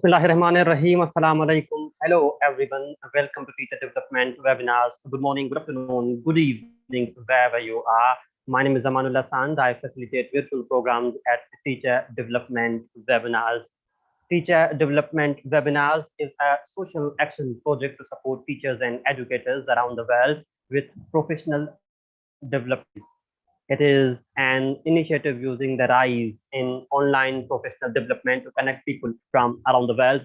Bismillahirrahmanirrahim. Assalamu alaikum. Hello, everyone. Welcome to Teacher Development Webinars. Good morning, good afternoon, good evening, wherever you are. My name is Amanullah Sand. I facilitate virtual programs at Teacher Development Webinars. Teacher Development Webinars is a social action project to support teachers and educators around the world with professional development. It is an initiative using the rise in online professional development to connect people from around the world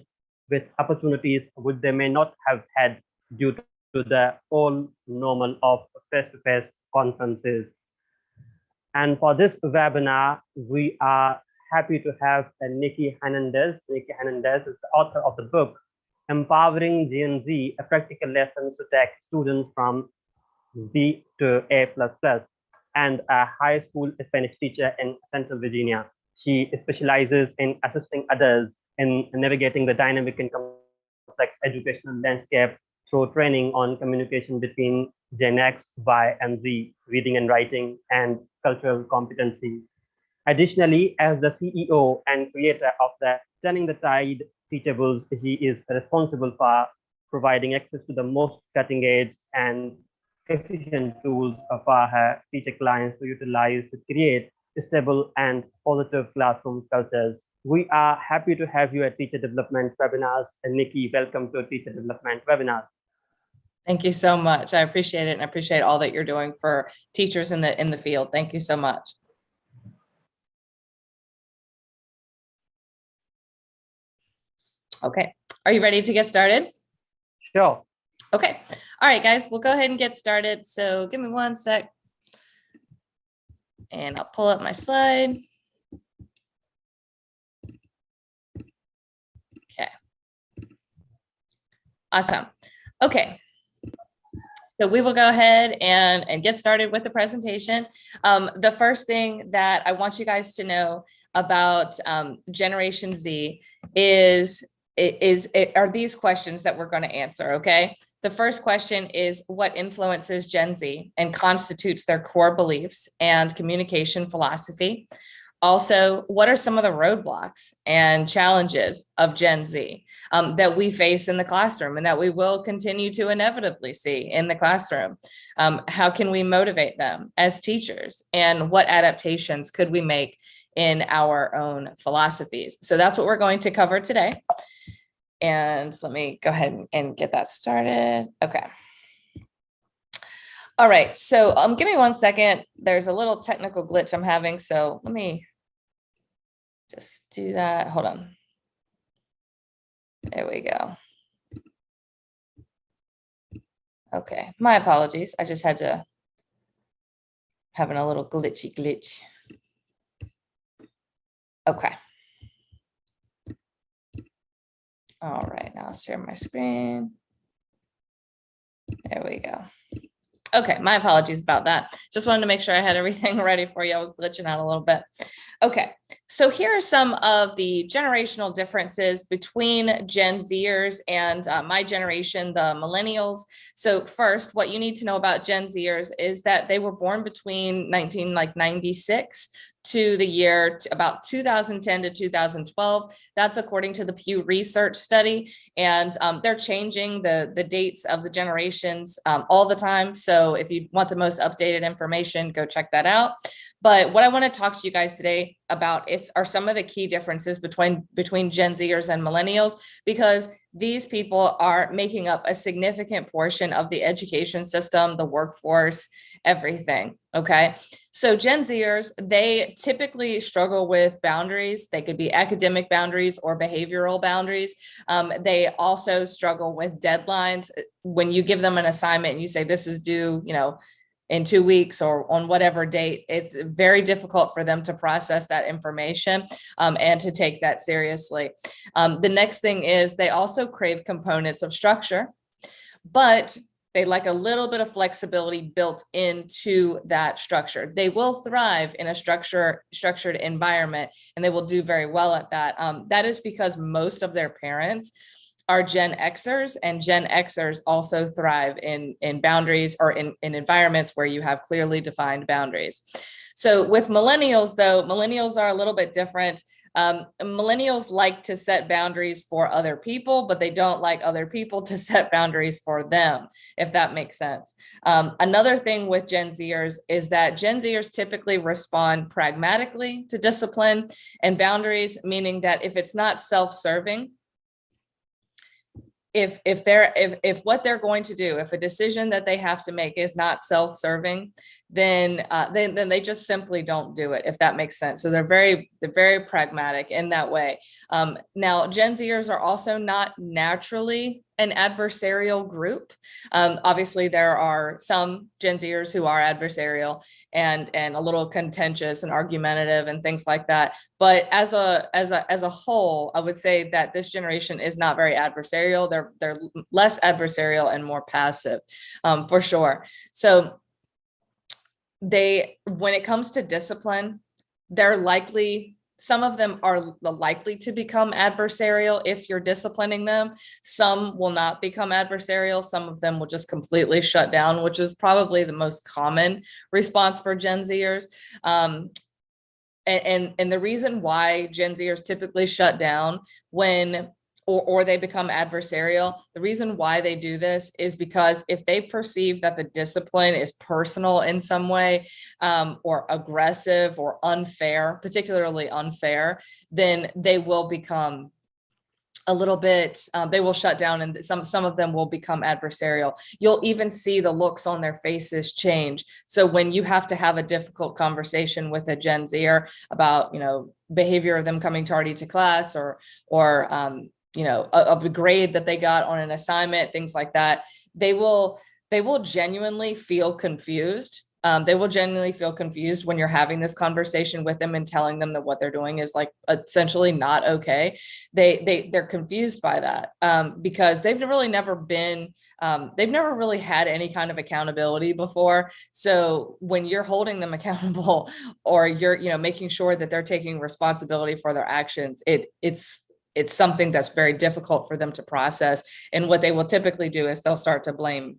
with opportunities which they may not have had due to the all normal of face-to-face conferences. And for this webinar, we are happy to have Nikki Hernandez. Nikki Hernandez is the author of the book, Empowering Gen Z, a practical lessons to take students from Z to A++, and a high school Spanish teacher in Central Virginia. She specializes in assisting others in navigating the dynamic and complex educational landscape through training on communication between Gen X, Y, and Z, reading and writing, and cultural competency. Additionally, as the CEO and creator of the Turning the Tide Teachables, she is responsible for providing access to the most cutting edge and efficient tools for her teacher clients to utilize to create stable and positive classroom cultures. We are happy to have you at Teacher Development Webinars. And Nikki, welcome to Teacher Development Webinars. Thank you so much. I appreciate it, and I appreciate all that you're doing for teachers in the field. Thank you so much. Okay, are you ready to get started? Sure. Okay. All right, guys, we'll go ahead and get started. So give me one sec. And I'll pull up my slide. Okay. Awesome. Okay. So we will go ahead and get started with the presentation. The first thing that I want you guys to know about Generation Z are these questions that we're going to answer, okay? The first question is, what influences Gen Z and constitutes their core beliefs and communication philosophy? Also, what are some of the roadblocks and challenges of Gen Z that we face in the classroom and that we will continue to inevitably see in the classroom? How can we motivate them as teachers? And what adaptations could we make in our own philosophies? So that's what we're going to cover today. And let me go ahead and get that started. Okay. All right. So give me 1 second. There's a little technical glitch I'm having. So let me just do that. Hold on. There we go. Okay. My apologies. I just had to having a little glitch. Okay. All right, now I'll share my screen. There we go. Okay, my apologies about that. Just wanted to make sure I had everything ready for you. I was glitching out a little bit. Okay, so here are some of the generational differences between Gen Zers and my generation, the Millennials. So first, what you need to know about Gen Zers is that they were born between 1996 to the year about 2010 to 2012. That's according to the Pew Research study. And they're changing the dates of the generations all the time. So if you want the most updated information, go check that out. But what I want to talk to you guys today about are some of the key differences between Gen Zers and Millennials, because these people are making up a significant portion of the education system, the workforce, everything. Okay. So Gen Zers, they typically struggle with boundaries. They could be academic boundaries or behavioral boundaries. They also struggle with deadlines. When you give them an assignment and you say, this is due, in 2 weeks or on whatever date, it's very difficult for them to process that information and to take that seriously. The next thing is they also crave components of structure, but they like a little bit of flexibility built into that structure. They will thrive in a structured environment, and they will do very well at that. That is because most of their parents are Gen Xers, and Gen Xers also thrive in boundaries or in environments where you have clearly defined boundaries. So with Millennials, though, Millennials are a little bit different. Millennials like to set boundaries for other people, but they don't like other people to set boundaries for them, if that makes sense. Another thing with Gen Zers is that Gen Zers typically respond pragmatically to discipline and boundaries, meaning that if it's not self-serving, if what they're going to do, if a decision that they have to make is not self-serving, then they just simply don't do it, if that makes sense. So they're very pragmatic in that way. Now, Gen Zers are also not naturally an adversarial group. Obviously, there are some Gen Zers who are adversarial and a little contentious and argumentative and things like that. But as a whole, I would say that this generation is not very adversarial. They're less adversarial and more passive, for sure. So when it comes to discipline, some of them are likely to become adversarial if you're disciplining them. Some will not become adversarial. Some of them will just completely shut down, which is probably the most common response for Gen Zers. And the reason why Gen Zers typically shut down or they become adversarial, the reason why they do this is because if they perceive that the discipline is personal in some way, or aggressive or unfair, particularly unfair, then they will become a little bit, they will shut down, and some of them will become adversarial. You'll even see the looks on their faces change. So when you have to have a difficult conversation with a Gen Zer about, behavior of them coming tardy to class or a grade that they got on an assignment, things like that, they will genuinely feel confused. They will genuinely feel confused when you're having this conversation with them and telling them that what they're doing is like essentially not okay. They're confused by that, because they've never really had any kind of accountability before. So when you're holding them accountable, or you're making sure that they're taking responsibility for their actions, it's something that's very difficult for them to process. And what they will typically do is they'll start to blame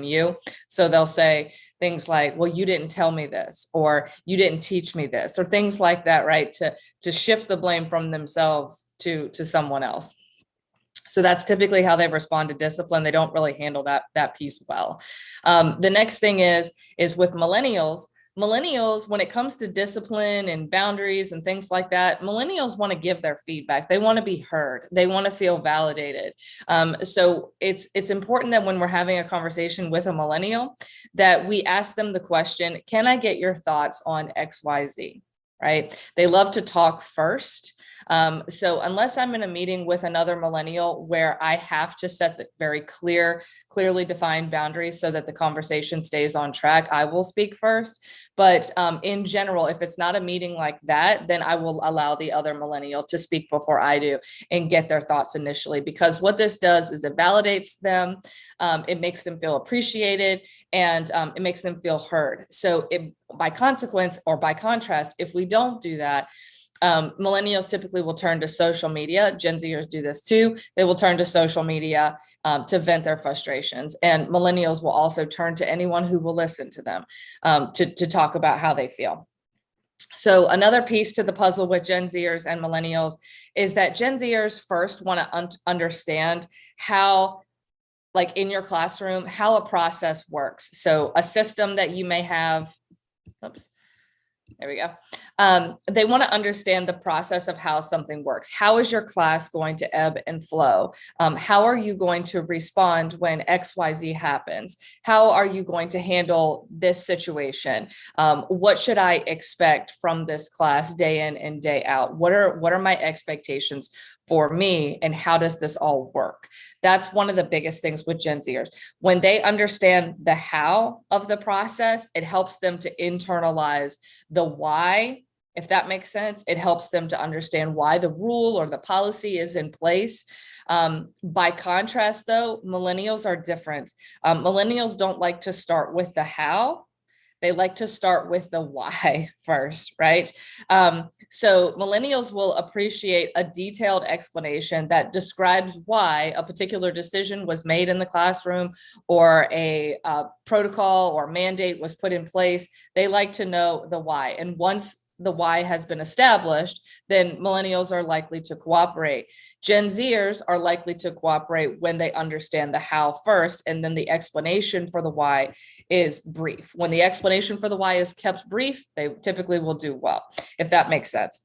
you. So they'll say things like, well, you didn't tell me this, or you didn't teach me this, or things like that, right? To shift the blame from themselves to someone else. So that's typically how they respond to discipline. They don't really handle that piece well. The next thing is with millennials, when it comes to discipline and boundaries and things like that, millennials want to give their feedback. They want to be heard. They want to feel validated. So it's important that when we're having a conversation with a millennial, that we ask them the question, can I get your thoughts on XYZ? Right? They love to talk first. So unless I'm in a meeting with another millennial where I have to set the very clearly defined boundaries so that the conversation stays on track, I will speak first. But in general, if it's not a meeting like that, then I will allow the other millennial to speak before I do and get their thoughts initially, because what this does is it validates them. It makes them feel appreciated, and it makes them feel heard. So by consequence, or by contrast, if we don't do that, millennials typically will turn to social media. Gen Zers do this too. They will turn to social media to vent their frustrations. And millennials will also turn to anyone who will listen to them to talk about how they feel. So another piece to the puzzle with Gen Zers and millennials is that Gen Zers first want to understand how, like in your classroom, how a process works. So a system that you may have, there we go. They want to understand the process of how something works. How is your class going to ebb and flow? How are you going to respond when XYZ happens? How are you going to handle this situation? What should I expect from this class day in and day out? What are my expectations for me, and how does this all work? That's one of the biggest things with Gen Zers. When they understand the how of the process, it helps them to internalize the why, if that makes sense. It helps them to understand why the rule or the policy is in place. By contrast, though, millennials are different. Millennials don't like to start with the how. They like to start with the why first, right? So millennials will appreciate a detailed explanation that describes why a particular decision was made in the classroom, or a protocol or mandate was put in place. They like to know the why. And once the why has been established, then millennials are likely to cooperate. Gen Zers are likely to cooperate when they understand the how first, and then the explanation for the why is brief. When the explanation for the why is kept brief, they typically will do well, if that makes sense.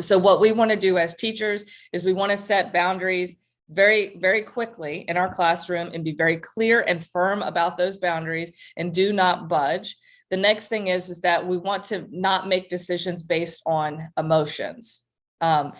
So what we want to do as teachers is we want to set boundaries very, very quickly in our classroom and be very clear and firm about those boundaries and do not budge. The next thing is that we want to not make decisions based on emotions. Gen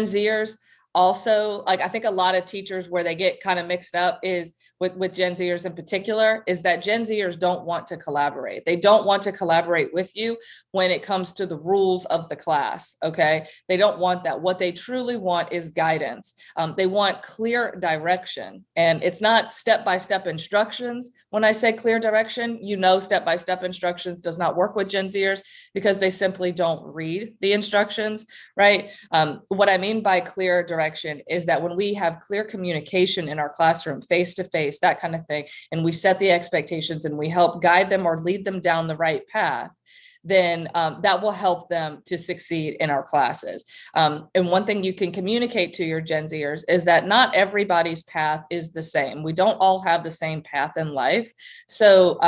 Zers also, like, I think a lot of teachers where they get kind of mixed up is with Gen Zers in particular, is that Gen Zers don't want to collaborate. They don't want to collaborate with you when it comes to the rules of the class, okay? They don't want that. What they truly want is guidance. They want clear direction, and it's not step-by-step instructions. When I say clear direction, you know, step-by-step instructions does not work with Gen Zers because they simply don't read the instructions, right? What I mean by clear direction is that when we have clear communication in our classroom, face-to-face, that kind of thing, and we set the expectations and we help guide them or lead them down the right path, then that will help them to succeed in our classes. And one thing you can communicate to your Gen Zers is that not everybody's path is the same. We don't all have the same path in life. So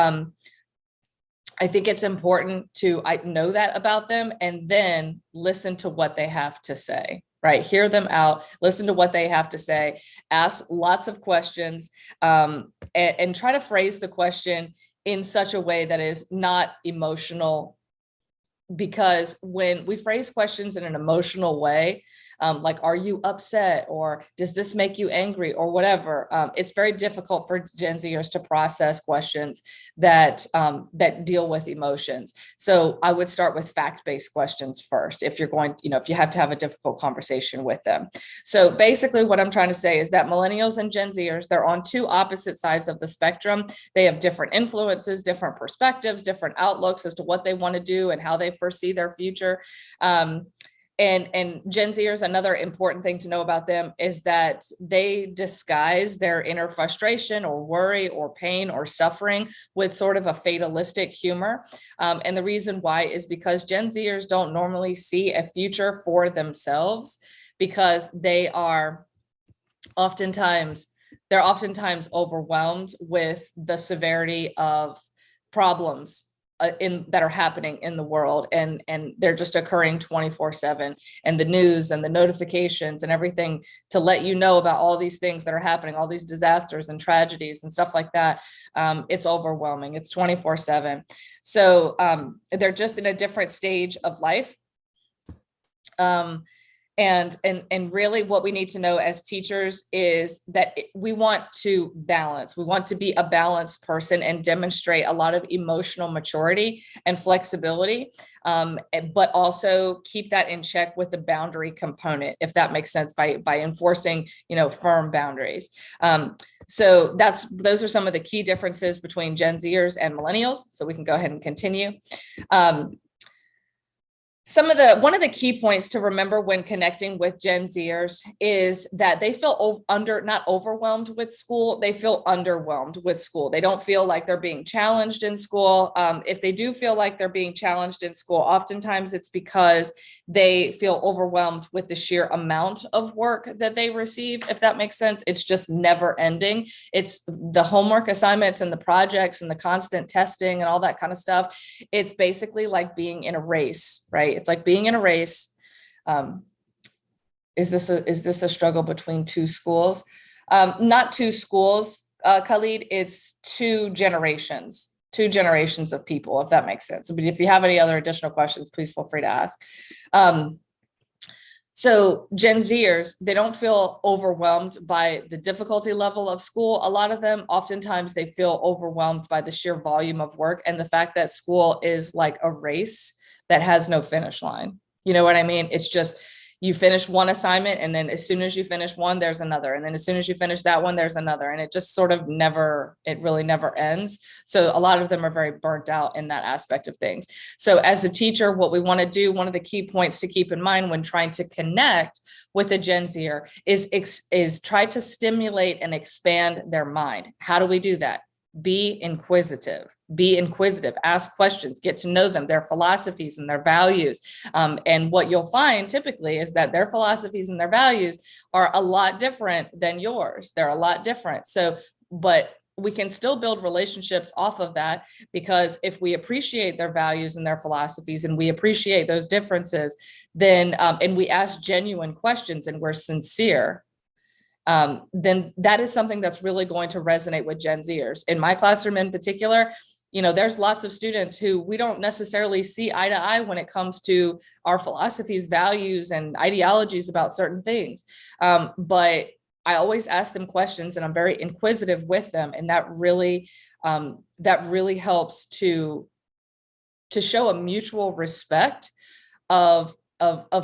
I think it's important to know that about them and then listen to what they have to say. Right? Hear them out, listen to what they have to say, ask lots of questions, and try to phrase the question in such a way that is not emotional. Because when we phrase questions in an emotional way, like, are you upset? Or does this make you angry? Or whatever. It's very difficult for Gen Zers to process questions that deal with emotions. So I would start with fact-based questions first if you're going, if you have to have a difficult conversation with them. So basically what I'm trying to say is that millennials and Gen Zers, they're on two opposite sides of the spectrum. They have different influences, different perspectives, different outlooks as to what they want to do and how they foresee their future. And Gen Zers, another important thing to know about them is that they disguise their inner frustration or worry or pain or suffering with sort of a fatalistic humor. And the reason why is because Gen Zers don't normally see a future for themselves because they're oftentimes overwhelmed with the severity of problems that are happening in the world, and they're just occurring 24/7, and the news and the notifications and everything to let you know about all these things that are happening, all these disasters and tragedies and stuff like that. It's overwhelming. It's 24/7. So they're just in a different stage of life. And really what we need to know as teachers is that we want to balance. We want to be a balanced person and demonstrate a lot of emotional maturity and flexibility, but also keep that in check with the boundary component, if that makes sense, by enforcing, firm boundaries. So those are some of the key differences between Gen Zers and millennials. So we can go ahead and continue. One of the key points to remember when connecting with Gen Zers is that they feel not overwhelmed with school, they feel underwhelmed with school. They don't feel like they're being challenged in school. If they do feel like they're being challenged in school, oftentimes it's because they feel overwhelmed with the sheer amount of work that they receive, if that makes sense. It's just never ending. It's the homework assignments and the projects and the constant testing and all that kind of stuff. It's basically like being in a race, right? It's like being in a race. Is this a struggle between two schools? Not two schools, Khalid, it's two generations of people, if that makes sense. But if you have any other additional questions, please feel free to ask. So Gen Zers, they don't feel overwhelmed by the difficulty level of school. A lot of them, oftentimes they feel overwhelmed by the sheer volume of work and the fact that school is like a race that has no finish line. You know what I mean? It's just, you finish one assignment, and then as soon as you finish one, there's another. And then as soon as you finish that one, there's another. And it just sort of really never ends. So a lot of them are very burnt out in that aspect of things. So as a teacher, what we want to do, one of the key points to keep in mind when trying to connect with a Gen Zer is try to stimulate and expand their mind. How do we do that? be inquisitive, ask questions, get to know them, their philosophies and their values. And what you'll find typically is that their philosophies and their values are a lot different than yours. They're a lot different. So, but we can still build relationships off of that, because if we appreciate their values and their philosophies and we appreciate those differences, then and we ask genuine questions and we're sincere, then that is something that's really going to resonate with Gen Zers. In my classroom in particular, there's lots of students who we don't necessarily see eye to eye when it comes to our philosophies, values, and ideologies about certain things. But I always ask them questions and I'm very inquisitive with them. And that really helps to show a mutual respect of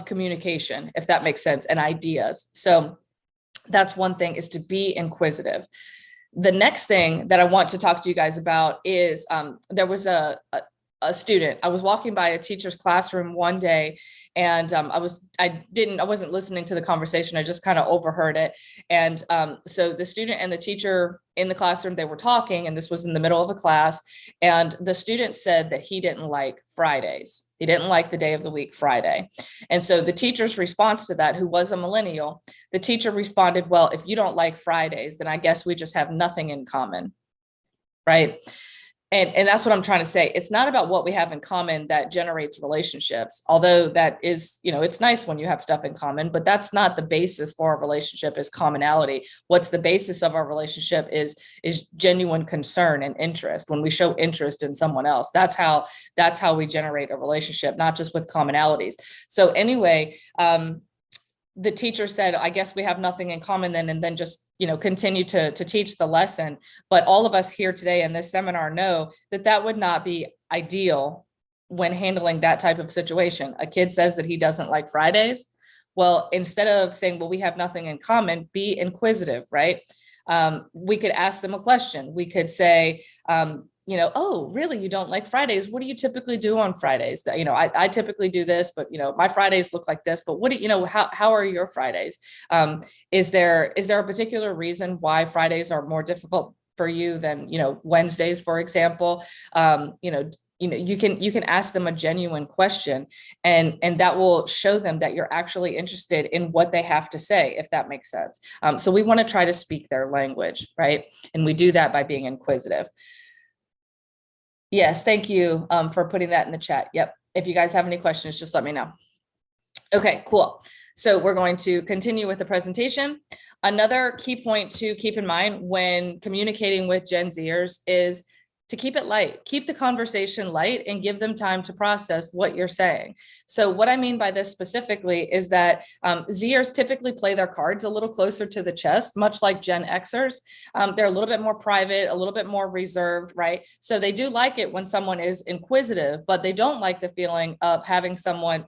communication, if that makes sense, and ideas. So that's one thing, is to be inquisitive. The next thing that I want to talk to you guys about is there was a student. I was walking by a teacher's classroom one day, and I wasn't listening to the conversation. I just kind of overheard it. And so the student and the teacher in the classroom, they were talking, and this was in the middle of a class. And the student said that he didn't like Fridays. He didn't like the day of the week, Friday. And so the teacher's response to that, who was a millennial, the teacher responded, well, if you don't like Fridays, then I guess we just have nothing in common, right? And that's what I'm trying to say. It's not about what we have in common that generates relationships, although that is, it's nice when you have stuff in common, but that's not the basis for our relationship, is commonality. What's the basis of our relationship is genuine concern and interest. When we show interest in someone else, that's how we generate a relationship, not just with commonalities. So anyway, the teacher said, I guess we have nothing in common then, and then just, continue to teach the lesson. But all of us here today in this seminar know that that would not be ideal when handling that type of situation. A kid says that he doesn't like Fridays. Well, instead of saying, well, we have nothing in common, be inquisitive, right? We could ask them a question. We could say, oh, really? You don't like Fridays? What do you typically do on Fridays? I typically do this, but, my Fridays look like this, but what do how are your Fridays? Is there a particular reason why Fridays are more difficult for you than, Wednesdays, for example? You can ask them a genuine question, and that will show them that you're actually interested in what they have to say, if that makes sense. So we want to try to speak their language, right? And we do that by being inquisitive. Yes, thank you for putting that in the chat. Yep. If you guys have any questions, just let me know. Okay, cool. So we're going to continue with the presentation. Another key point to keep in mind when communicating with Gen Zers is to keep it light, keep the conversation light, and give them time to process what you're saying. So what I mean by this specifically is that Zers typically play their cards a little closer to the chest, much like Gen Xers. They're a little bit more private, a little bit more reserved, right? So they do like it when someone is inquisitive, but they don't like the feeling of having someone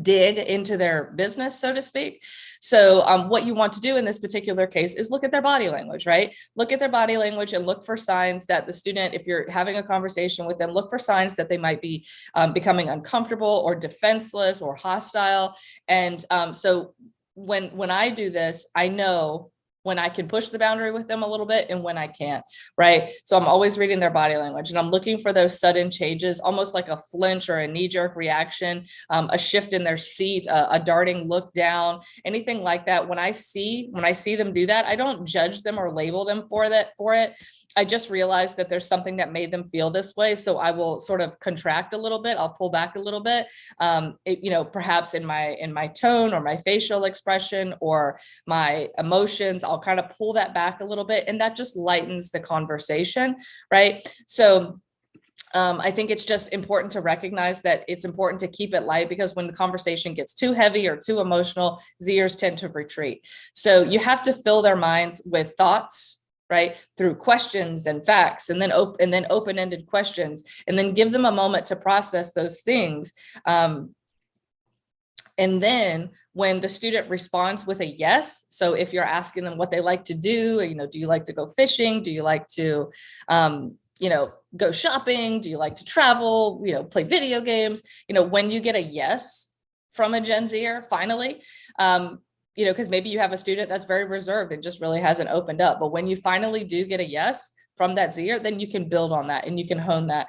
dig into their business, so to speak. So what you want to do in this particular case is look at their body language, right? Look at their body language and look for signs that the student, if you're having a conversation with them, look for signs that they might be becoming uncomfortable or defenseless or hostile. And so when I do this, I know when I can push the boundary with them a little bit and when I can't, right? So I'm always reading their body language and I'm looking for those sudden changes, almost like a flinch or a knee-jerk reaction, a shift in their seat, a darting look down, anything like that. When I see them do that, I don't judge them or label them for it. I just realized that there's something that made them feel this way. So I will sort of contract a little bit. I'll pull back a little bit, perhaps in my tone or my facial expression or my emotions. I'll kind of pull that back a little bit, and that just lightens the conversation, right? So I think it's just important to recognize that it's important to keep it light, because when the conversation gets too heavy or too emotional, Zers tend to retreat. So you have to fill their minds with thoughts, right, through questions and facts, and then open-ended questions, and then give them a moment to process those things. And then when the student responds with a yes, so if you're asking them what they like to do, do you like to go fishing? Do you like to, go shopping? Do you like to travel? Play video games? When you get a yes from a Gen Zer, finally, because maybe you have a student that's very reserved and just really hasn't opened up. But when you finally do get a yes, from that Zer, then you can build on that and you can hone that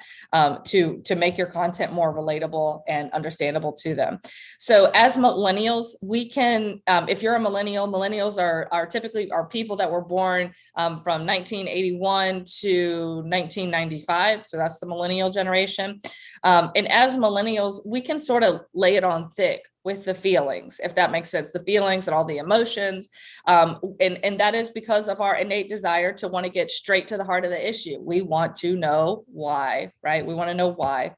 to make your content more relatable and understandable to them. So as millennials, we can, if you're a millennial, millennials are typically people that were born from 1981 to 1995. So that's the millennial generation. And as millennials, we can sort of lay it on thick with the feelings, if that makes sense, the feelings and all the emotions. And that is because of our innate desire to want to get straight to the heart of the issue. We want to know why, right? We want to know why.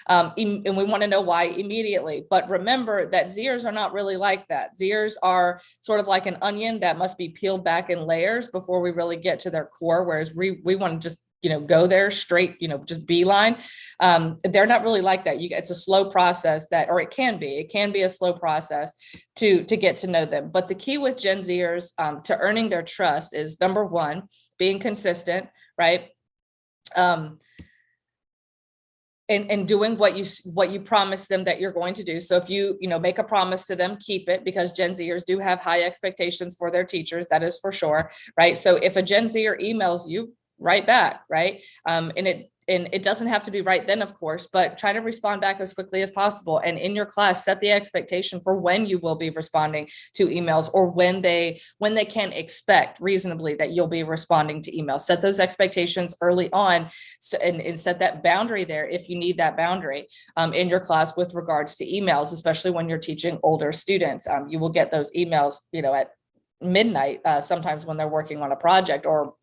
And we want to know why immediately. But remember that Zers are not really like that. Zers are sort of like an onion that must be peeled back in layers before we really get to their core, whereas we want to just go there straight, just beeline. They're not really like that. It's a slow process or it can be a slow process to get to know them. But the key with Gen Zers to earning their trust is, number one, being consistent, right? And doing what you promise them that you're going to do. So if you make a promise to them, keep it, because Gen Zers do have high expectations for their teachers. That is for sure, right? So if a Gen Zer emails you, write back, right? And it doesn't have to be right then, of course, but try to respond back as quickly as possible. And in your class, set the expectation for when you will be responding to emails, or when they can expect reasonably that you'll be responding to emails. Set those expectations early on, and set that boundary there if you need that boundary in your class with regards to emails, especially when you're teaching older students. You will get those emails, at midnight, sometimes when they're working on a project, or,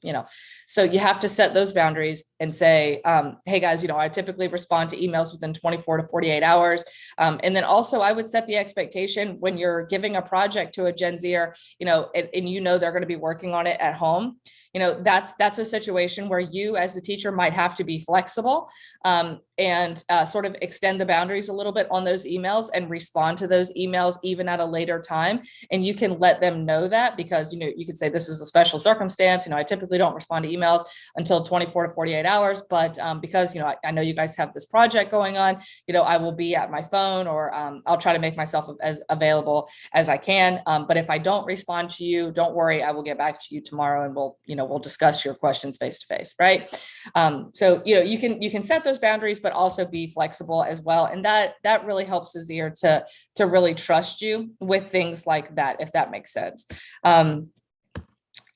so you have to set those boundaries and say, hey guys, I typically respond to emails within 24 to 48 hours. And then also I would set the expectation when you're giving a project to a Gen Zer, and they're going to be working on it at home. That's a situation where you as a teacher might have to be flexible and sort of extend the boundaries a little bit on those emails and respond to those emails even at a later time. And you can let them know that, because, you could say, this is a special circumstance. I typically don't respond to emails until 24 to 48 hours, but because, I know you guys have this project going on, I will be at my phone, or I'll try to make myself as available as I can. But if I don't respond to you, don't worry, I will get back to you tomorrow, and we'll discuss your questions face to face, right? So you can set those boundaries, but also be flexible as well, and that really helps the Zer to really trust you with things like that, if that makes sense.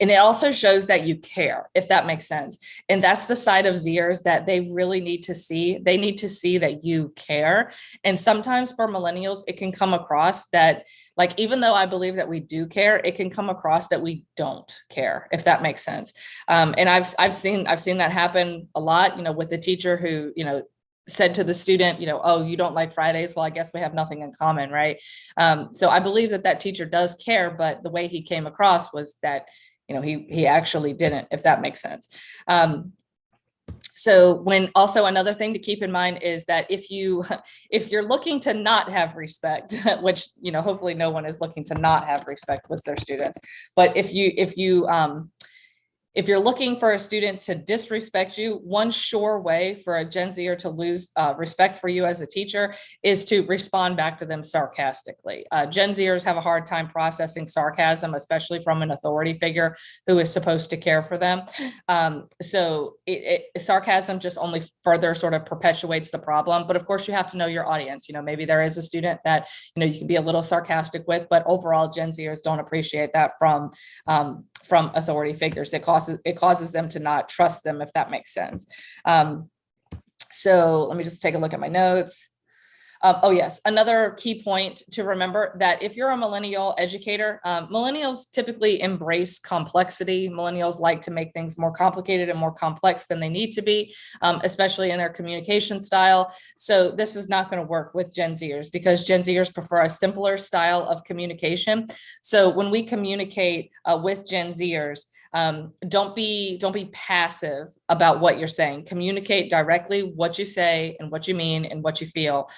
And it also shows that you care, if that makes sense. And that's the side of Zers that they really need to see. They need to see that you care. And sometimes for millennials, it can come across that, like, even though I believe that we do care, it can come across that we don't care, if that makes sense. And I've seen that happen a lot, with the teacher who, said to the student, oh, you don't like Fridays. Well, I guess we have nothing in common, right? So I believe that teacher does care, but the way he came across was that, he actually didn't, if that makes sense. So also another thing to keep in mind is that if you're looking to not have respect, which, hopefully no one is looking to not have respect with their students, but if you're looking for a student to disrespect you, one sure way for a Gen Zer to lose respect for you as a teacher is to respond back to them sarcastically. Gen Zers have a hard time processing sarcasm, especially from an authority figure who is supposed to care for them. So sarcasm just only further sort of perpetuates the problem. But of course, you have to know your audience. Maybe there is a student that, you can be a little sarcastic with, but overall, Gen Zers don't appreciate that from authority figures. It causes them to not trust them, if that makes sense. So let me just take a look at my notes. Oh, yes. Another key point to remember, that if you're a millennial educator, millennials typically embrace complexity. Millennials like to make things more complicated and more complex than they need to be, especially in their communication style. So this is not going to work with Gen Zers, because Gen Zers prefer a simpler style of communication. So when we communicate with Gen Zers, don't be passive about what you're saying. Communicate directly what you say and what you mean and what you feel.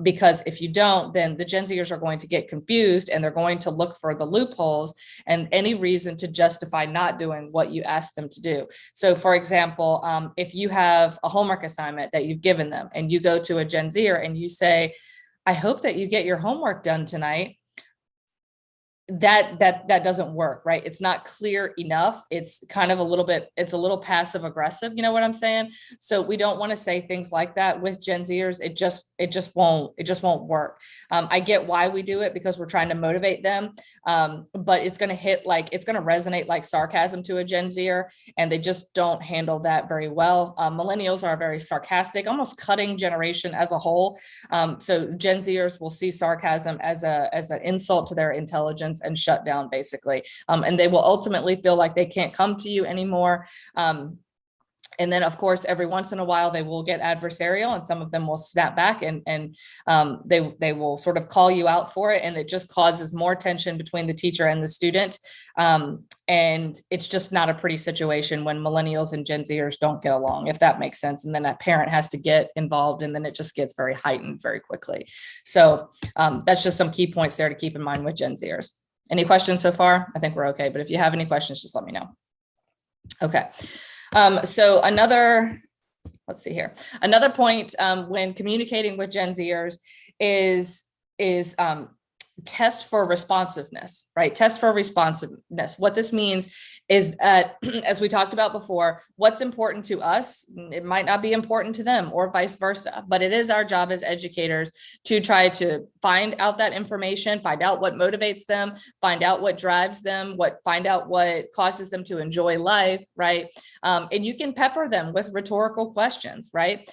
Because if you don't, then the Gen Zers are going to get confused, and they're going to look for the loopholes and any reason to justify not doing what you asked them to do. So for example, if you have a homework assignment that you've given them, and you go to a Gen Zer and you say, I hope that you get your homework done tonight. that doesn't work, right? It's not clear enough. It's kind of it's a little passive aggressive. You know what I'm saying? So we don't want to say things like that with Gen Zers. It just won't work. I get why we do it, because we're trying to motivate them. But it's going to resonate like sarcasm to a Gen Zer, and they just don't handle that very well. Millennials are a very sarcastic, almost cutting generation as a whole. So Gen Zers will see sarcasm as an insult to their intelligence and shut down, basically. And they will ultimately feel like they can't come to you anymore. And then, of course, every once in a while, they will get adversarial, and some of them will snap back and they will sort of call you out for it. And it just causes more tension between the teacher and the student. And it's just not a pretty situation when millennials and Gen Zers don't get along, if that makes sense. And then that parent has to get involved, and then it just gets very heightened very quickly. So that's just some key points there to keep in mind with Gen Zers. Any questions so far? I think we're okay. But if you have any questions, just let me know. Okay. So let's see here. Another point when communicating with Gen Zers is test for responsiveness, right? Test for responsiveness. What this means is that, as we talked about before, what's important to us, it might not be important to them, or vice versa, but it is our job as educators to try to find out that information, find out what motivates them, find out what drives them, find out what causes them to enjoy life, right? And you can pepper them with rhetorical questions, right?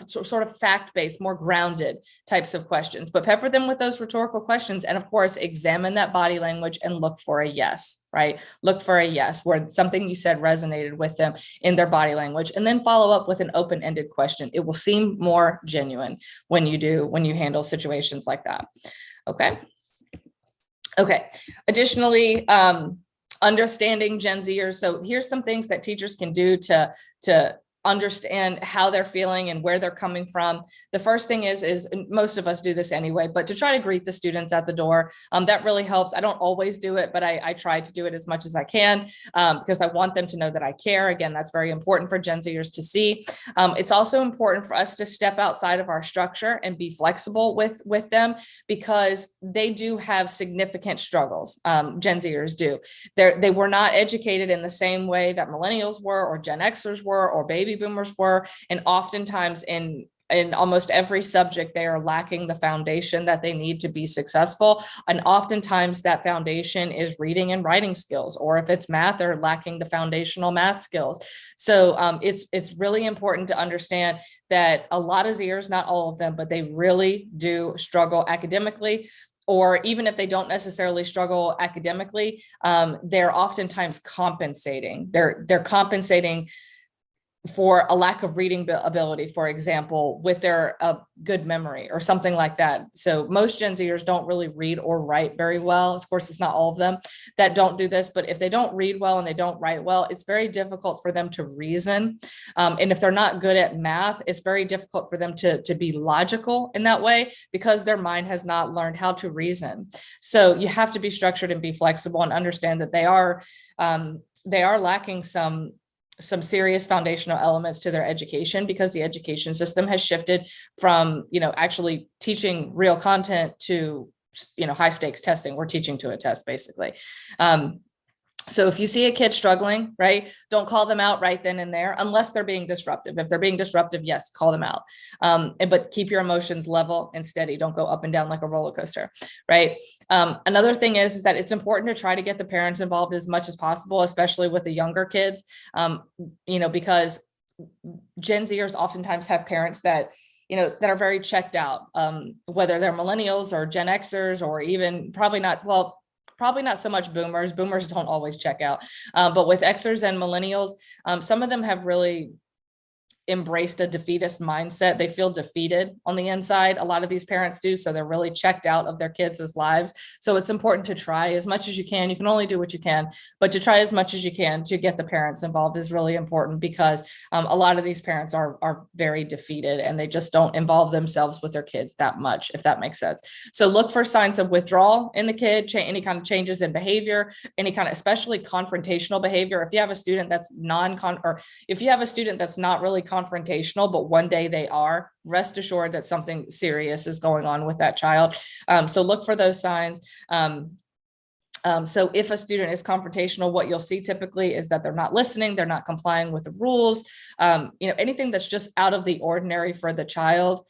Sort of fact-based, more grounded types of questions, but pepper them with those rhetorical questions. And of course, examine that body language and look for a yes, right? Look for a yes, where something you said resonated with them in their body language, and then follow up with an open-ended question. It will seem more genuine when you handle situations like that. Okay. Okay. Additionally, understanding Gen Zers. So here's some things that teachers can do to understand how they're feeling and where they're coming from. The first thing is most of us do this anyway, but to try to greet the students at the door, that really helps. I don't always do it, but I try to do it as much as I can because I want them to know that I care. Again, that's very important for Gen Zers to see. It's also important for us to step outside of our structure and be flexible with them, because they do have significant struggles. Gen Zers do. They were not educated in the same way that millennials were, or Gen Xers were, or baby boomers were. And oftentimes in almost every subject, they are lacking the foundation that they need to be successful. And oftentimes that foundation is reading and writing skills, or if it's math, they're lacking the foundational math skills. So it's really important to understand that a lot of Zers, not all of them, but they really do struggle academically. Or even if they don't necessarily struggle academically, they're oftentimes compensating. They're compensating for a lack of reading ability, for example, with their good memory or something like that. So most Gen Zers don't really read or write very well. Of course, it's not all of them that don't do this, but if they don't read well and they don't write well, it's very difficult for them to reason. And if they're not good at math, it's very difficult for them to be logical in that way, because their mind has not learned how to reason. So you have to be structured and be flexible and understand that they are lacking some serious foundational elements to their education, because the education system has shifted from, actually teaching real content to, high stakes testing. We're teaching to a test, basically. So if you see a kid struggling, right, don't call them out right then and there, unless they're being disruptive. If they're being disruptive, yes, call them out. But keep your emotions level and steady. Don't go up and down like a roller coaster, right? Another thing is that it's important to try to get the parents involved as much as possible, especially with the younger kids, because Gen Zers oftentimes have parents that that are very checked out, whether they're millennials or Gen Xers, or even probably not so much boomers. Boomers don't always check out. But with Xers and millennials, some of them have really embraced a defeatist mindset. They feel defeated on the inside. A lot of these parents do. So they're really checked out of their kids' lives. So it's important to try as much as you can. You can only do what you can, but to try as much as you can to get the parents involved is really important, because a lot of these parents are very defeated and they just don't involve themselves with their kids that much, if that makes sense. So look for signs of withdrawal in the kid, any kind of changes in behavior, any kind of, especially confrontational behavior. If you have a student that's if you have a student that's not really confrontational, but one day they are, rest assured that something serious is going on with that child. So look for those signs. So if a student is confrontational, what you'll see typically is that they're not listening, they're not complying with the rules, anything that's just out of the ordinary for the child.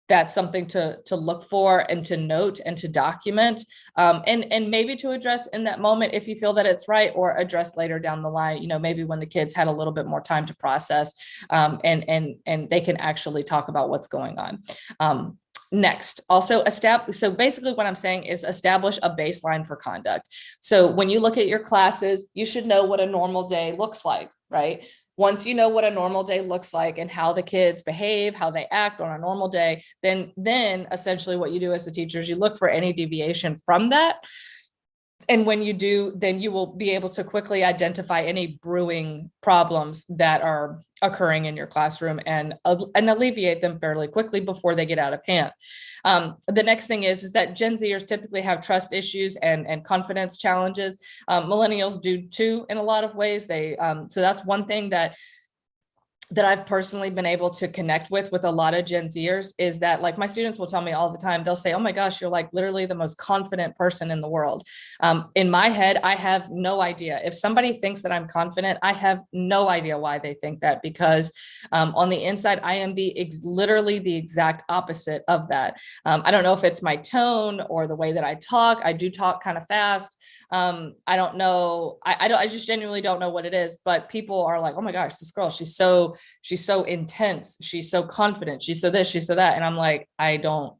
That's something to look for and to note and to document, and maybe to address in that moment if you feel that it's right, or address later down the line, maybe when the kids had a little bit more time to process, and they can actually talk about what's going on. Next, also establish. So basically what I'm saying is establish a baseline for conduct. So when you look at your classes, you should know what a normal day looks like, right? Once you know what a normal day looks like and how the kids behave, how they act on a normal day, then essentially what you do as a teacher is you look for any deviation from that. And when you do, then you will be able to quickly identify any brewing problems that are occurring in your classroom and alleviate them fairly quickly before they get out of hand. The next thing is that Gen Zers typically have trust issues and confidence challenges. Millennials do too in a lot of ways. So that's one thing that I've personally been able to connect with a lot of Gen Zers, is that, like, my students will tell me all the time, they'll say, oh my gosh, you're like literally the most confident person in the world. In my head, I have no idea. If somebody thinks that I'm confident, I have no idea why they think that, because on the inside, I am literally the exact opposite of that. I don't know if it's my tone or the way that I talk. I do talk kind of fast. I don't know. I just genuinely don't know what it is, but people are like, oh my gosh, this girl, she's so intense. She's so confident. She's so this, she's so that. And I'm like, I don't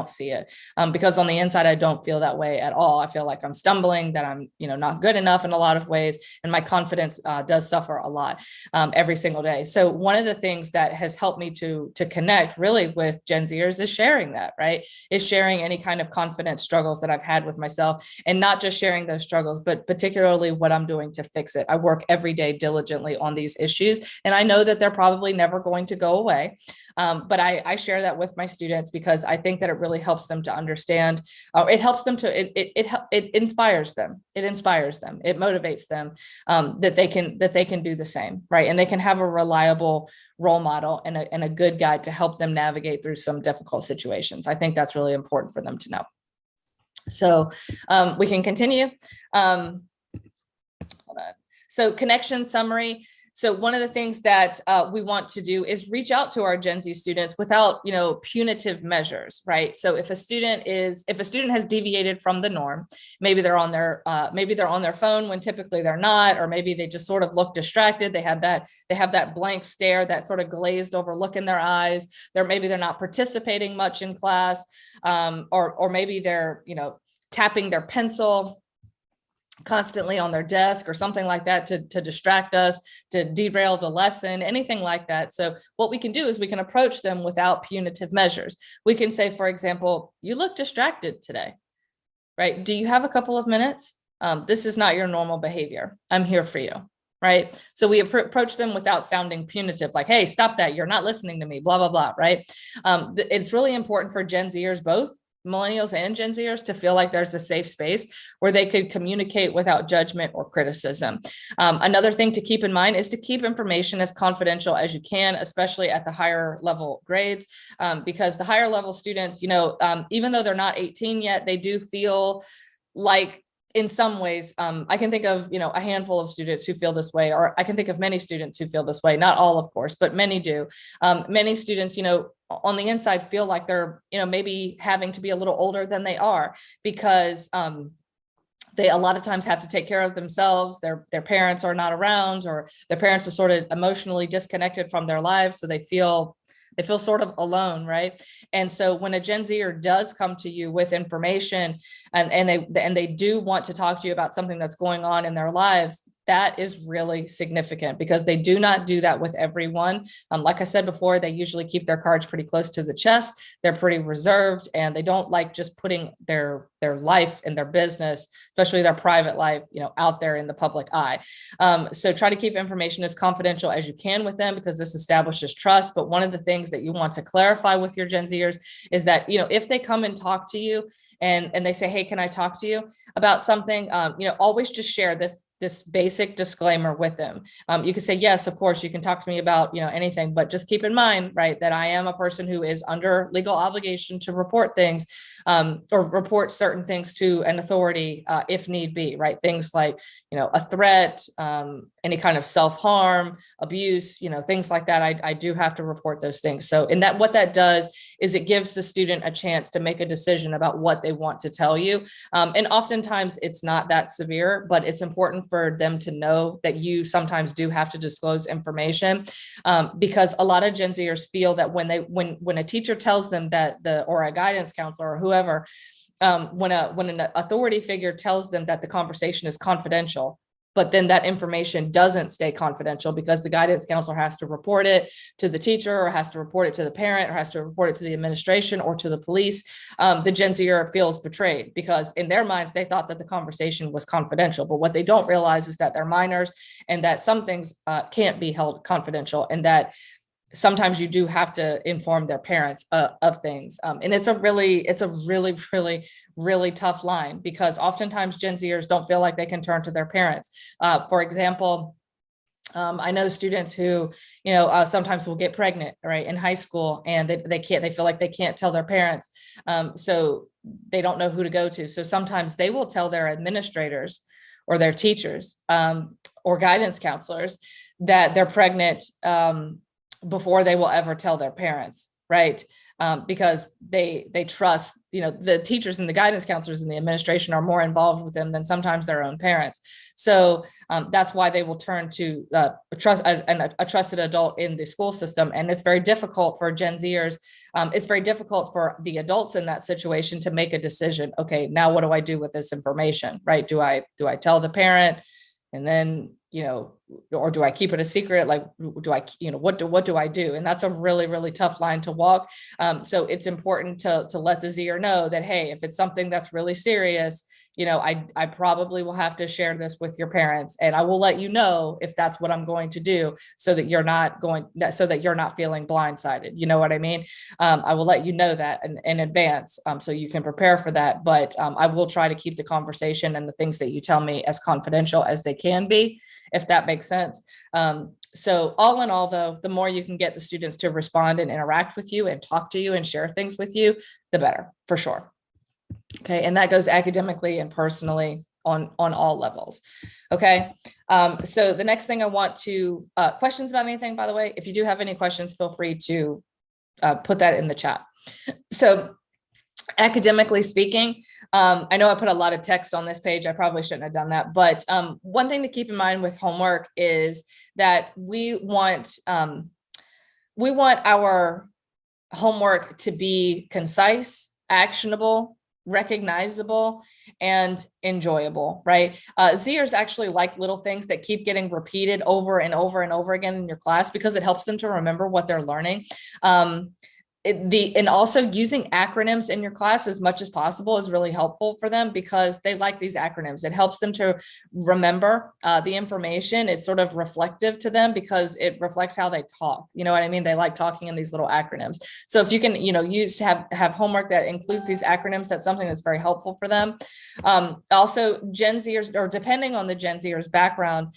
see it. Because on the inside, I don't feel that way at all. I feel like I'm stumbling, that I'm, not good enough in a lot of ways. And my confidence does suffer a lot every single day. So one of the things that has helped me to connect really with Gen Zers is sharing that, right? Is sharing any kind of confidence struggles that I've had with myself, and not just sharing those struggles, but particularly what I'm doing to fix it. I work every day diligently on these issues, and I know that they're probably never going to go away. But I share that with my students because I think that it really helps them to understand. It helps them to, it inspires them. It inspires them. It motivates them that they can do the same, right? And they can have a reliable role model and a good guide to help them navigate through some difficult situations. I think that's really important for them to know. So we can continue. Hold on. So connection summary. So one of the things that we want to do is reach out to our Gen Z students without, punitive measures, right? So if a student has deviated from the norm, maybe they're on their phone when typically they're not, or maybe they just sort of look distracted. They have that blank stare, that sort of glazed over look in their eyes. Maybe they're not participating much in class, or maybe they're, tapping their pencil constantly on their desk or something like that to distract us, to derail the lesson, anything like that. So what we can do is we can approach them without punitive measures. We can say, for example, you look distracted today, right? Do you have a couple of minutes? This is not your normal behavior. I'm here for you, right? So we approach them without sounding punitive, like, hey, stop that. You're not listening to me, blah, blah, blah, right? It's really important for Gen Zers, both Millennials and Gen Zers, to feel like there's a safe space where they could communicate without judgment or criticism. Another thing to keep in mind is to keep information as confidential as you can, especially at the higher level grades, because the higher level students, even though they're not 18 yet, they do feel like, in some ways, I can think of, a handful of students who feel this way, or I can think of many students who feel this way, not all, of course, but many do. Many students, on the inside feel like they're, maybe having to be a little older than they are, because they a lot of times have to take care of themselves. Their parents are not around, or their parents are sort of emotionally disconnected from their lives. So they feel sort of alone, right? And so when a Gen Zer does come to you with information and they do want to talk to you about something that's going on in their lives, that is really significant, because they do not do that with everyone. Like I said before, they usually keep their cards pretty close to the chest. They're pretty reserved, and they don't like just putting their life and their business, especially their private life, out there in the public eye. So try to keep information as confidential as you can with them, because this establishes trust. But one of the things that you want to clarify with your Gen Zers is that, if they come and talk to you and they say, hey, can I talk to you about something? Always just share this basic disclaimer with them. You can say, yes, of course, you can talk to me about, anything, but just keep in mind, right, that I am a person who is under legal obligation to report things or report certain things to an authority if need be, right? Things like, a threat, any kind of self-harm, abuse, things like that. I do have to report those things. So what that does is it gives the student a chance to make a decision about what they want to tell you. And oftentimes it's not that severe, but it's important for them to know that you sometimes do have to disclose information, because a lot of Gen Zers feel that when a teacher tells them that or a guidance counselor or whoever, when an authority figure tells them that the conversation is confidential, but then that information doesn't stay confidential because the guidance counselor has to report it to the teacher, or has to report it to the parent, or has to report it to the administration or to the police, the Gen Zer feels betrayed, because in their minds, they thought that the conversation was confidential. But what they don't realize is that they're minors, and that some things can't be held confidential, and that sometimes you do have to inform their parents of things. And it's a really, really tough line, because oftentimes Gen Zers don't feel like they can turn to their parents. For example, I know students who, sometimes will get pregnant, right, in high school, and they feel like they can't tell their parents. So they don't know who to go to. So sometimes they will tell their administrators or their teachers, or guidance counselors, that they're pregnant, before they will ever tell their parents, right? Because they trust, the teachers and the guidance counselors and the administration are more involved with them than sometimes their own parents. So that's why they will turn to a trusted adult in the school system. And it's very difficult for Gen Zers. It's very difficult for the adults in that situation to make a decision. Okay, now what do I do with this information, right? Do I tell the parent? And then, or do I keep it a secret? Like, what do I do? And that's a really, really tough line to walk. So it's important to let the Zer know that, hey, if it's something that's really serious, I probably will have to share this with your parents, and I will let you know if that's what I'm going to do, so that you're not feeling blindsided. You know what I mean? I will let you know that in advance, so you can prepare for that. But I will try to keep the conversation and the things that you tell me as confidential as they can be, if that makes sense. So all in all, though, the more you can get the students to respond and interact with you and talk to you and share things with you, the better, for sure. Okay, and that goes academically and personally on all levels. Okay, so the next thing I want to, questions about anything, by the way, if you do have any questions, feel free to put that in the chat. So academically speaking, I know I put a lot of text on this page. I probably shouldn't have done that. But one thing to keep in mind with homework is that we want our homework to be concise, actionable, recognizable, and enjoyable, right? Zers actually like little things that keep getting repeated over and over and over again in your class, because it helps them to remember what they're learning. And also using acronyms in your class as much as possible is really helpful for them, because they like these acronyms. It helps them to remember the information. It's sort of reflective to them, because it reflects how they talk. You know what I mean? They like talking in these little acronyms. So if you can, have homework that includes these acronyms, that's something that's very helpful for them. Also, Gen Zers, or depending on the Gen Zers background,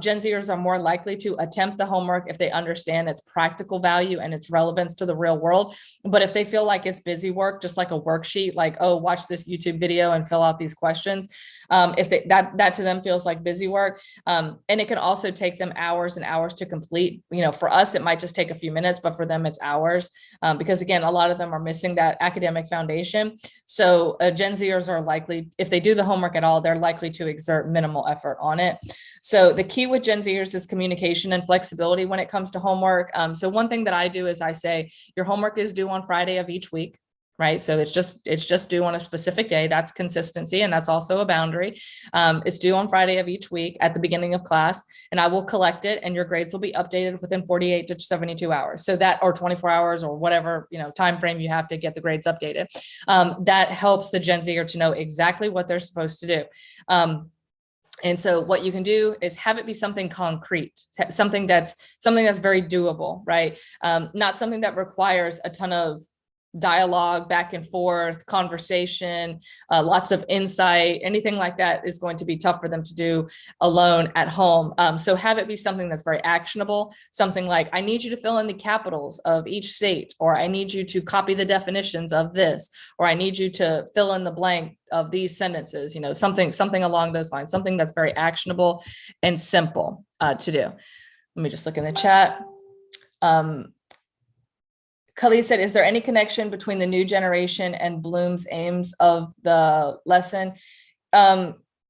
Gen Zers are more likely to attempt the homework if they understand its practical value and its relevance to the real world. But if they feel like it's busy work, just like a worksheet, like, oh, watch this YouTube video and fill out these questions, if that to them feels like busy work, and it can also take them hours and hours to complete. For us, it might just take a few minutes, but for them, it's hours, because again, a lot of them are missing that academic foundation. So Gen Zers are likely, if they do the homework at all, they're likely to exert minimal effort on it. So the key with Gen Zers is communication and flexibility when it comes to homework. So one thing that I do is I say, your homework is due on Friday of each week. Right. So it's just due on a specific day. That's consistency. And that's also a boundary. It's due on Friday of each week at the beginning of class, and I will collect it, and your grades will be updated within 48 to 72 hours. So that, or 24 hours, or whatever, time frame you have to get the grades updated. That helps the Gen Zer to know exactly what they're supposed to do. And so what you can do is have it be something concrete, something that's very doable, right? Not something that requires a ton of dialogue, back and forth, conversation, lots of insight, anything like that is going to be tough for them to do alone at home. So have it be something that's very actionable, something like, I need you to fill in the capitals of each state, or I need you to copy the definitions of this, or I need you to fill in the blank of these sentences, something along those lines, something that's very actionable and simple to do. Let me just look in the chat. Khalid said, is there any connection between the new generation and Bloom's aims of the lesson?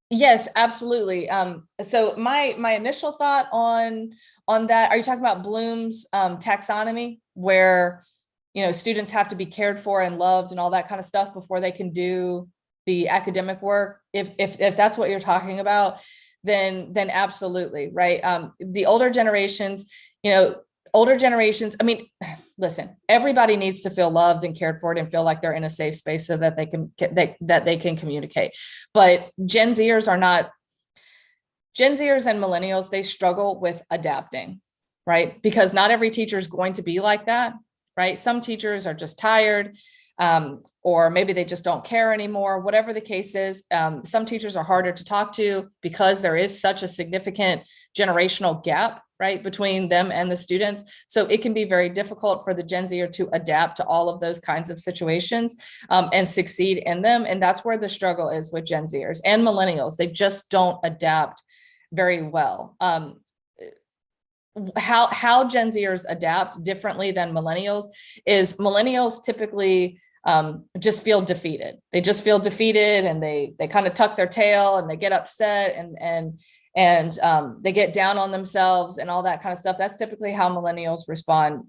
Yes, absolutely. So my initial thought on that, are you talking about Bloom's taxonomy, where students have to be cared for and loved and all that kind of stuff before they can do the academic work? If that's what you're talking about, then absolutely, right? The older generations, I mean, listen, everybody needs to feel loved and cared for and feel like they're in a safe space so that they can communicate. But Gen Zers and millennials, they struggle with adapting, right? Because not every teacher is going to be like that, right? Some teachers are just tired, or maybe they just don't care anymore, whatever the case is. Some teachers are harder to talk to because there is such a significant generational gap, right, between them and the students. So it can be very difficult for the Gen Zer to adapt to all of those kinds of situations and succeed in them. And that's where the struggle is with Gen Zers and millennials. They just don't adapt very well. How Gen Zers adapt differently than millennials is millennials typically just feel defeated. They just feel defeated, and they kind of tuck their tail and they get upset and they get down on themselves and all that kind of stuff. That's typically how millennials respond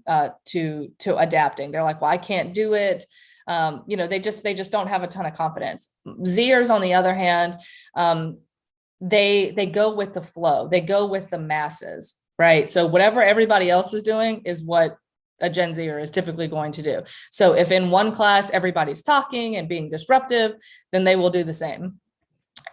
to adapting. They're like, well, I can't do it. They just don't have a ton of confidence. Zers, on the other hand, they go with the flow. They go with the masses, right? So whatever everybody else is doing is what a Gen Zer is typically going to do. So if in one class everybody's talking and being disruptive, then they will do the same.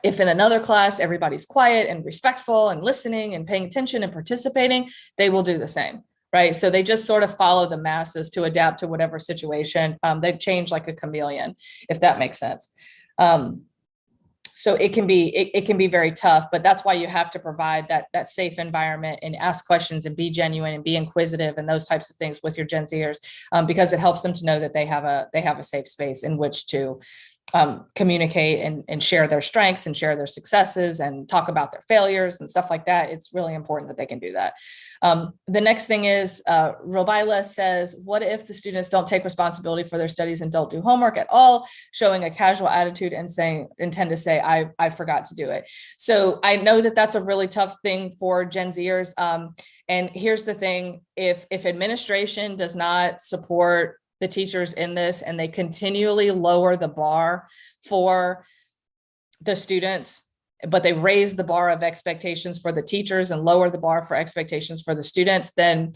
If in another class everybody's quiet and respectful and listening and paying attention and participating, they will do the same, right? So they just sort of follow the masses to adapt to whatever situation. They change like a chameleon, if that makes sense. So it can be very tough, but that's why you have to provide that safe environment and ask questions and be genuine and be inquisitive and those types of things with your Gen Zers, because it helps them to know that they have a safe space in which to communicate and share their strengths and share their successes and talk about their failures and stuff like that. It's really important that they can do that. The next thing is, Robaila says, what if the students don't take responsibility for their studies and don't do homework at all, showing a casual attitude and tend to say, I forgot to do it. So I know that that's a really tough thing for Gen Zers. And here's the thing, if administration does not support the teachers in this, and they continually lower the bar for the students, but they raise the bar of expectations for the teachers and lower the bar for expectations for the students, then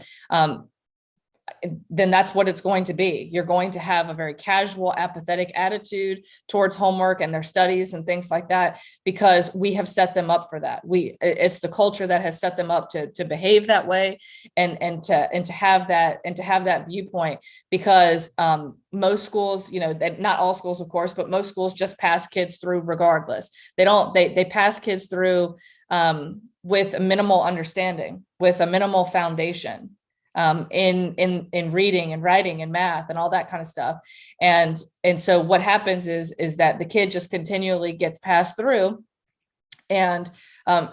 that's what it's going to be. You're going to have a very casual, apathetic attitude towards homework and their studies and things like that, because we have set them up for that. It's the culture that has set them up to behave that way and to have that viewpoint, because most schools, not all schools, of course, but most schools just pass kids through regardless. They pass kids through with a minimal understanding, with a minimal foundation. In reading and writing and math and all that kind of stuff. And so what happens is that the kid just continually gets passed through. And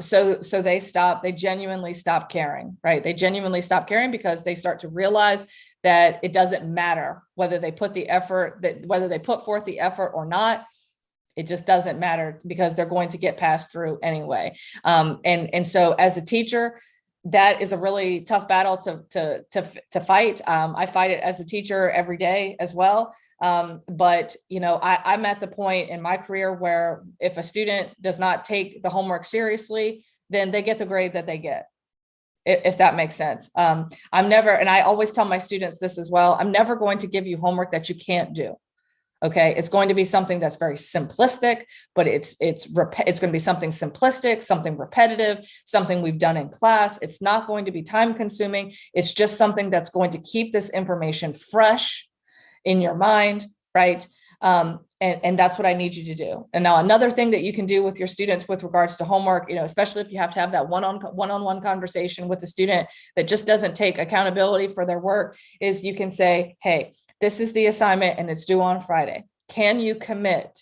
so they genuinely stop caring, right? They genuinely stop caring because they start to realize that it doesn't matter whether they put forth the effort or not. It just doesn't matter, because they're going to get passed through anyway. And so as a teacher, that is a really tough battle to fight. I fight it as a teacher every day as well. But I'm at the point in my career where if a student does not take the homework seriously, then they get the grade that they get, if that makes sense. And I always tell my students this as well, I'm never going to give you homework that you can't do. Okay, it's going to be something that's very simplistic, but it's going to be something simplistic, something repetitive, something we've done in class. It's not going to be time consuming. It's just something that's going to keep this information fresh in your mind, right? And that's what I need you to do. And now another thing that you can do with your students with regards to homework, especially if you have to have that one-on-one conversation with a student that just doesn't take accountability for their work, is you can say, hey, this is the assignment and it's due on Friday. Can you commit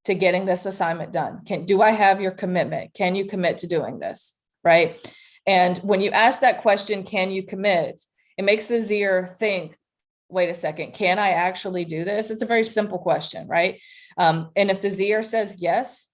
to getting this assignment done? Do I have your commitment? Can you commit to doing this? Right? And when you ask that question, can you commit? It makes the Z'er think, wait a second, can I actually do this? It's a very simple question, right? And if the Z'er says yes,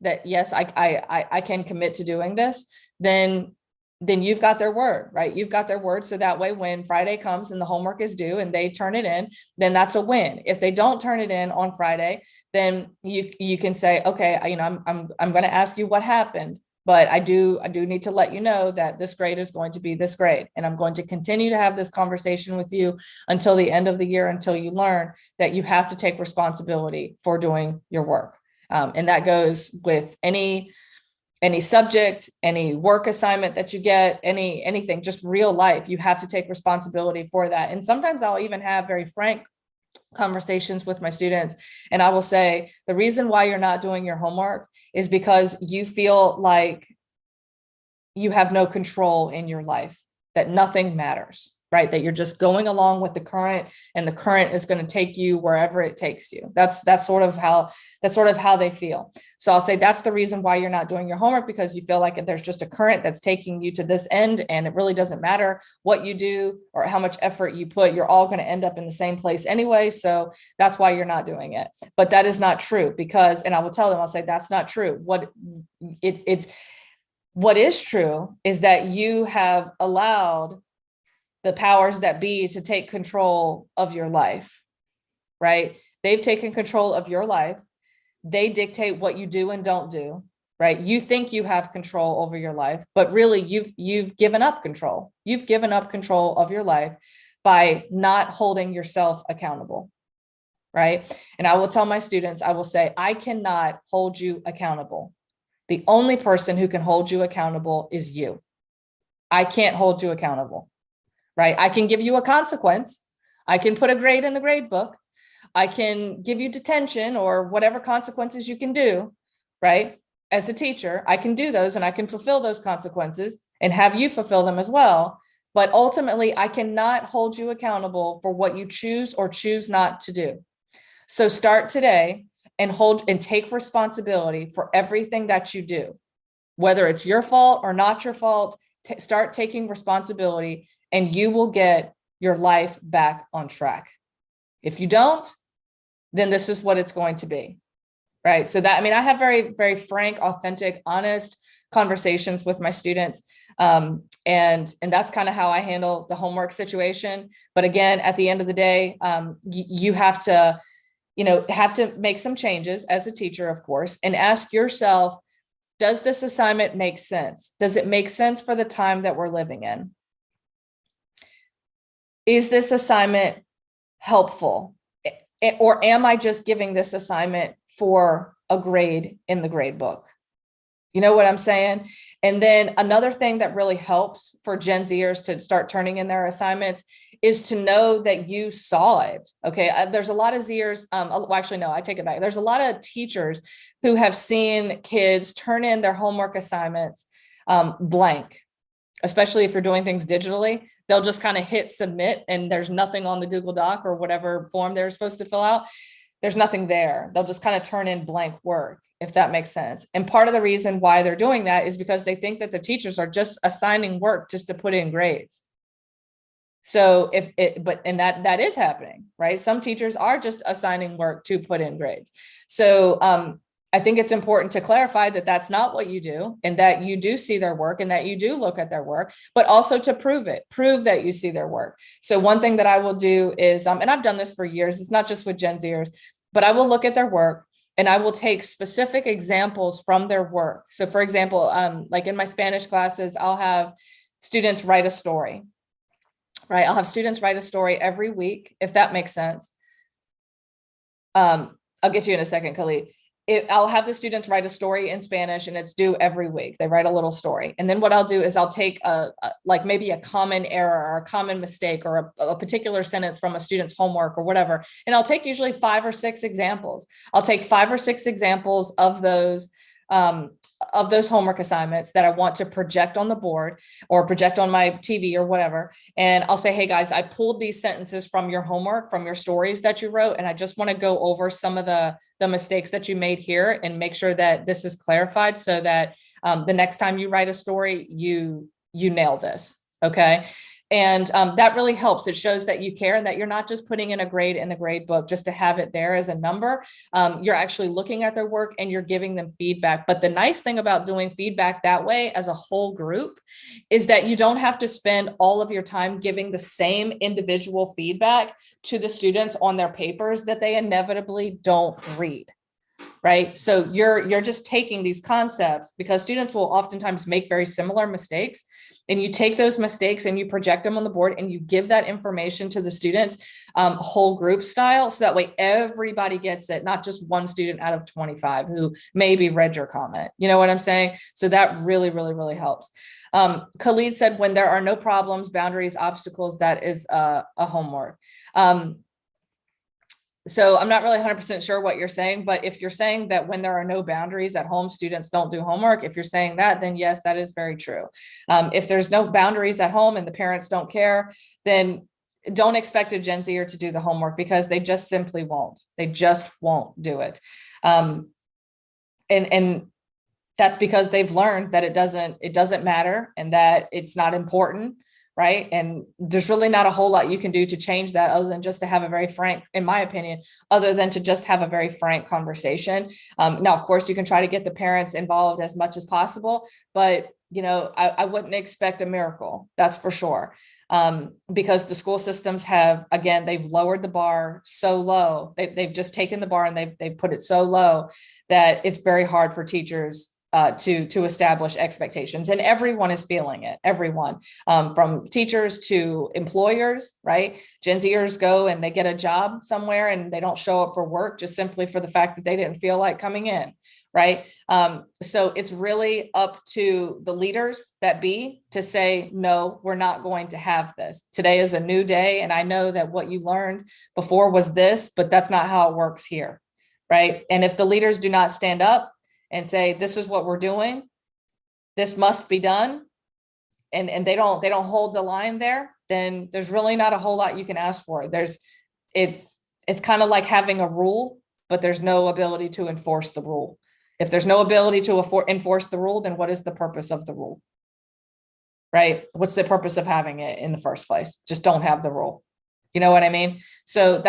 that yes, I can commit to doing this, then you've got their word, right? You've got their word. So that way, when Friday comes and the homework is due and they turn it in, then that's a win. If they don't turn it in on Friday, then you can say, okay, I'm going to ask you what happened, but I do need to let you know that this grade is going to be this grade. And I'm going to continue to have this conversation with you until the end of the year, until you learn that you have to take responsibility for doing your work. And that goes with any subject, any work assignment that you get, anything, just real life. You have to take responsibility for that. And sometimes I'll even have very frank conversations with my students. And I will say, the reason why you're not doing your homework is because you feel like you have no control in your life, that nothing matters, right? That you're just going along with the current, and the current is going to take you wherever it takes you. That's sort of how they feel. So I'll say that's the reason why you're not doing your homework, because you feel like there's just a current that's taking you to this end, and it really doesn't matter what you do or how much effort you put, you're all going to end up in the same place anyway. So that's why you're not doing it. But that is not true, because, and I will tell them, I'll say, that's not true. What is true is that you have allowed the powers that be to take control of your life, right? They've taken control of your life. They dictate what you do and don't do, right? You think you have control over your life, but really you've given up control. You've given up control of your life by not holding yourself accountable, right? And I will tell my students, I will say, I cannot hold you accountable. The only person who can hold you accountable is you. I can't hold you accountable. Right? I can give you a consequence. I can put a grade in the grade book. I can give you detention or whatever consequences you can do, right? As a teacher, I can do those and I can fulfill those consequences and have you fulfill them as well. But ultimately, I cannot hold you accountable for what you choose or choose not to do. So start today and take responsibility for everything that you do, whether it's your fault or not your fault. Start taking responsibility, and you will get your life back on track. If you don't, then this is what it's going to be, right? So that, I have very, very frank, authentic, honest conversations with my students. And that's kind of how I handle the homework situation. But again, at the end of the day, you have to make some changes as a teacher, of course, and ask yourself, does this assignment make sense? Does it make sense for the time that we're living in? Is this assignment helpful? Or am I just giving this assignment for a grade in the grade book? You know what I'm saying? And then another thing that really helps for Gen Zers to start turning in their assignments is to know that you saw it. Okay. There's a lot of Zers. Well, actually, no, I take it back. There's a lot of teachers who have seen kids turn in their homework assignments blank, especially if you're doing things digitally. They'll just kind of hit submit and there's nothing on the Google Doc or whatever form they're supposed to fill out. There's nothing there. They'll just kind of turn in blank work, if that makes sense. And part of the reason why they're doing that is because they think that the teachers are just assigning work just to put in grades. So that is happening, right? Some teachers are just assigning work to put in grades. So I think it's important to clarify that that's not what you do, and that you do see their work and that you do look at their work, but also to prove that you see their work. So one thing that I will do is, and I've done this for years, it's not just with Gen Zers, but I will look at their work and I will take specific examples from their work. So for example, like in my Spanish classes, I'll have students write a story, right? I'll have students write a story every week, if that makes sense. I'll get to you in a second, Khalid. I'll have the students write a story in Spanish, and it's due every week. They write a little story. And then what I'll do is I'll take like maybe a common error or a common mistake or a particular sentence from a student's homework or whatever. And I'll take usually 5 or 6 examples. I'll take 5 or 6 examples of those homework assignments that I want to project on the board or project on my TV or whatever. And I'll say, hey guys, I pulled these sentences from your homework, from your stories that you wrote. And I just want to go over some of the mistakes that you made here and make sure that this is clarified so that the next time you write a story, you nail this. Okay. And that really helps. It shows that you care and that you're not just putting in a grade in the grade book just to have it there as a number. You're actually looking at their work and you're giving them feedback. But the nice thing about doing feedback that way as a whole group is that you don't have to spend all of your time giving the same individual feedback to the students on their papers that they inevitably don't read. Right. So you're just taking these concepts because students will oftentimes make very similar mistakes. And you take those mistakes and you project them on the board and you give that information to the students whole group style. So that way everybody gets it, not just one student out of 25 who maybe read your comment. You know what I'm saying? So that really, really, really helps. Khalid said, when there are no problems, boundaries, obstacles, that is a homework. So I'm not really 100% sure what you're saying, but if you're saying that when there are no boundaries at home, students don't do homework, if you're saying that, then yes, that is very true. If there's no boundaries at home and the parents don't care, then don't expect a Gen Zer to do the homework because they just simply won't. They just won't do it. And that's because they've learned that it doesn't matter and that it's not important. Right. And there's really not a whole lot you can do to change that other than just to have a very frank, in my opinion, other than to just have a very frank conversation. Now, of course, you can try to get the parents involved as much as possible, but, you know, I wouldn't expect a miracle. That's for sure. Because the school systems have, again, they've lowered the bar so low. They've just taken the bar and they've put it so low that it's very hard for teachers to establish expectations, and everyone is feeling it. Everyone, from teachers to employers, right? Gen Zers go and they get a job somewhere and they don't show up for work just simply for the fact that they didn't feel like coming in, right? So it's really up to the leaders that be to say, no, we're not going to have this. Today is a new day, and I know that what you learned before was this, but that's not how it works here, right? And if the leaders do not stand up and say, this is what we're doing, this must be done, and they don't hold the line there, then there's really not a whole lot you can ask for. It's kind of like having a rule, but there's no ability to enforce the rule. If there's no ability to enforce the rule, then what is the purpose of the rule? Right? What's the purpose of having it in the first place? Just don't have the rule. You know what I mean? So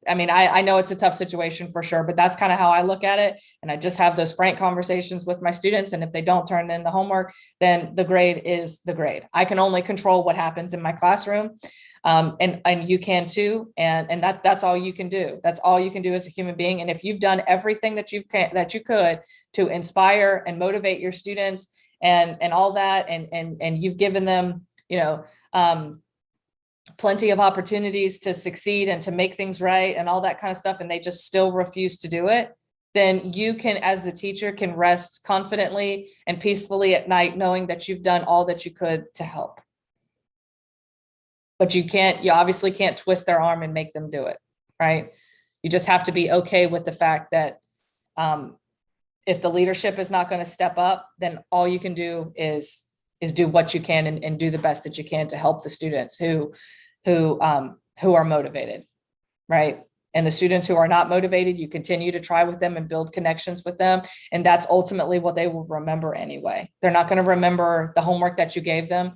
I know it's a tough situation for sure, but that's kind of how I look at it. And I just have those frank conversations with my students. And if they don't turn in the homework, then the grade is the grade. I can only control what happens in my classroom. And you can too. And that's all you can do. That's all you can do as a human being. And if you've done everything that you could to inspire and motivate your students and all that, and you've given them, plenty of opportunities to succeed and to make things right and all that kind of stuff, and they just still refuse to do it, then you can, as the teacher, can rest confidently and peacefully at night knowing that you've done all that you could to help. But you obviously can't twist their arm and make them do it, right? You just have to be okay with the fact that if the leadership is not going to step up, then all you can do is do what you can and do the best that you can to help the students who are motivated, right? And the students who are not motivated, you continue to try with them and build connections with them. And that's ultimately what they will remember anyway. They're not going to remember the homework that you gave them.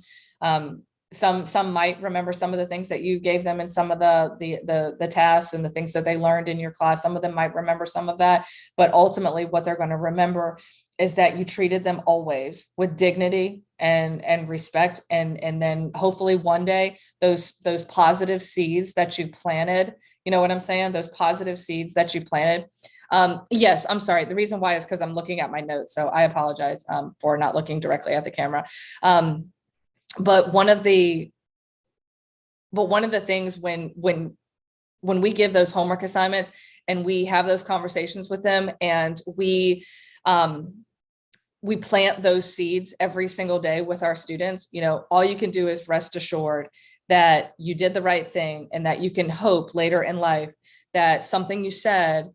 Some might remember some of the things that you gave them and some of the tasks and the things that they learned in your class. Some of them might remember some of that, but ultimately what they're going to remember is that you treated them always with dignity and respect. And then hopefully one day those positive seeds that you planted, you know what I'm saying? Those positive seeds that you planted. Yes, I'm sorry. The reason why is because I'm looking at my notes. So I apologize for not looking directly at the camera. But one of the things when when we give those homework assignments and we have those conversations with them, and we plant those seeds every single day with our students, you know, all you can do is rest assured that you did the right thing, and that you can hope later in life that something you said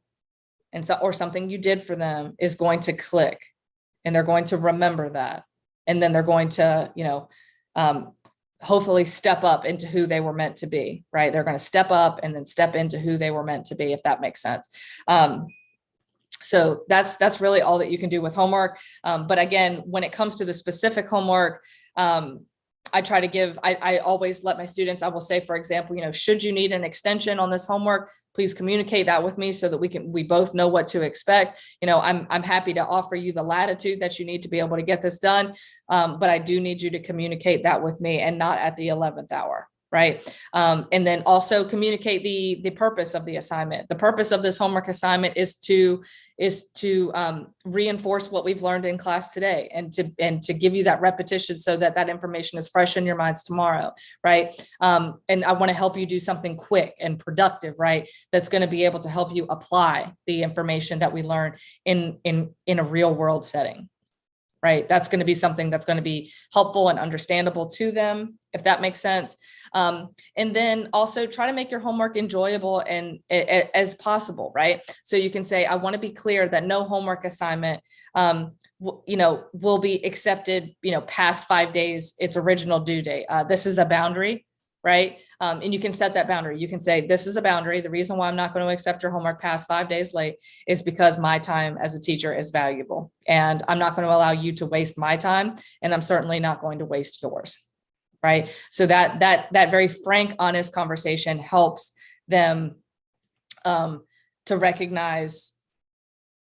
or something you did for them is going to click, and they're going to remember that. And then they're going to, you know, hopefully step up into who they were meant to be, right? They're going to step up and then step into who they were meant to be, if that makes sense. So that's really all that you can do with homework. But again, when it comes to the specific homework, I try to give, I always let my students, I will say, for example, you know, should you need an extension on this homework, please communicate that with me so that we both know what to expect. You know, I'm happy to offer you the latitude that you need to be able to get this done. But I do need you to communicate that with me, and not at the 11th hour. Right. And then also communicate the purpose of the assignment. The purpose of this homework assignment is to reinforce what we've learned in class today, and to give you that repetition so that that information is fresh in your minds tomorrow. Right. And I want to help you do something quick and productive, right? That's going to be able to help you apply the information that we learn in a real world setting. Right. That's going to be something that's going to be helpful and understandable to them, if that makes sense. And then also try to make your homework enjoyable and as possible. Right. So you can say, I want to be clear that no homework assignment, you know, will be accepted, you know, past 5 days, its original due date. This is a boundary. Right. And you can set that boundary. You can say, this is a boundary. The reason why I'm not going to accept your homework past 5 days late is because my time as a teacher is valuable, and I'm not going to allow you to waste my time, and I'm certainly not going to waste yours. Right. So that very frank, honest conversation helps them to recognize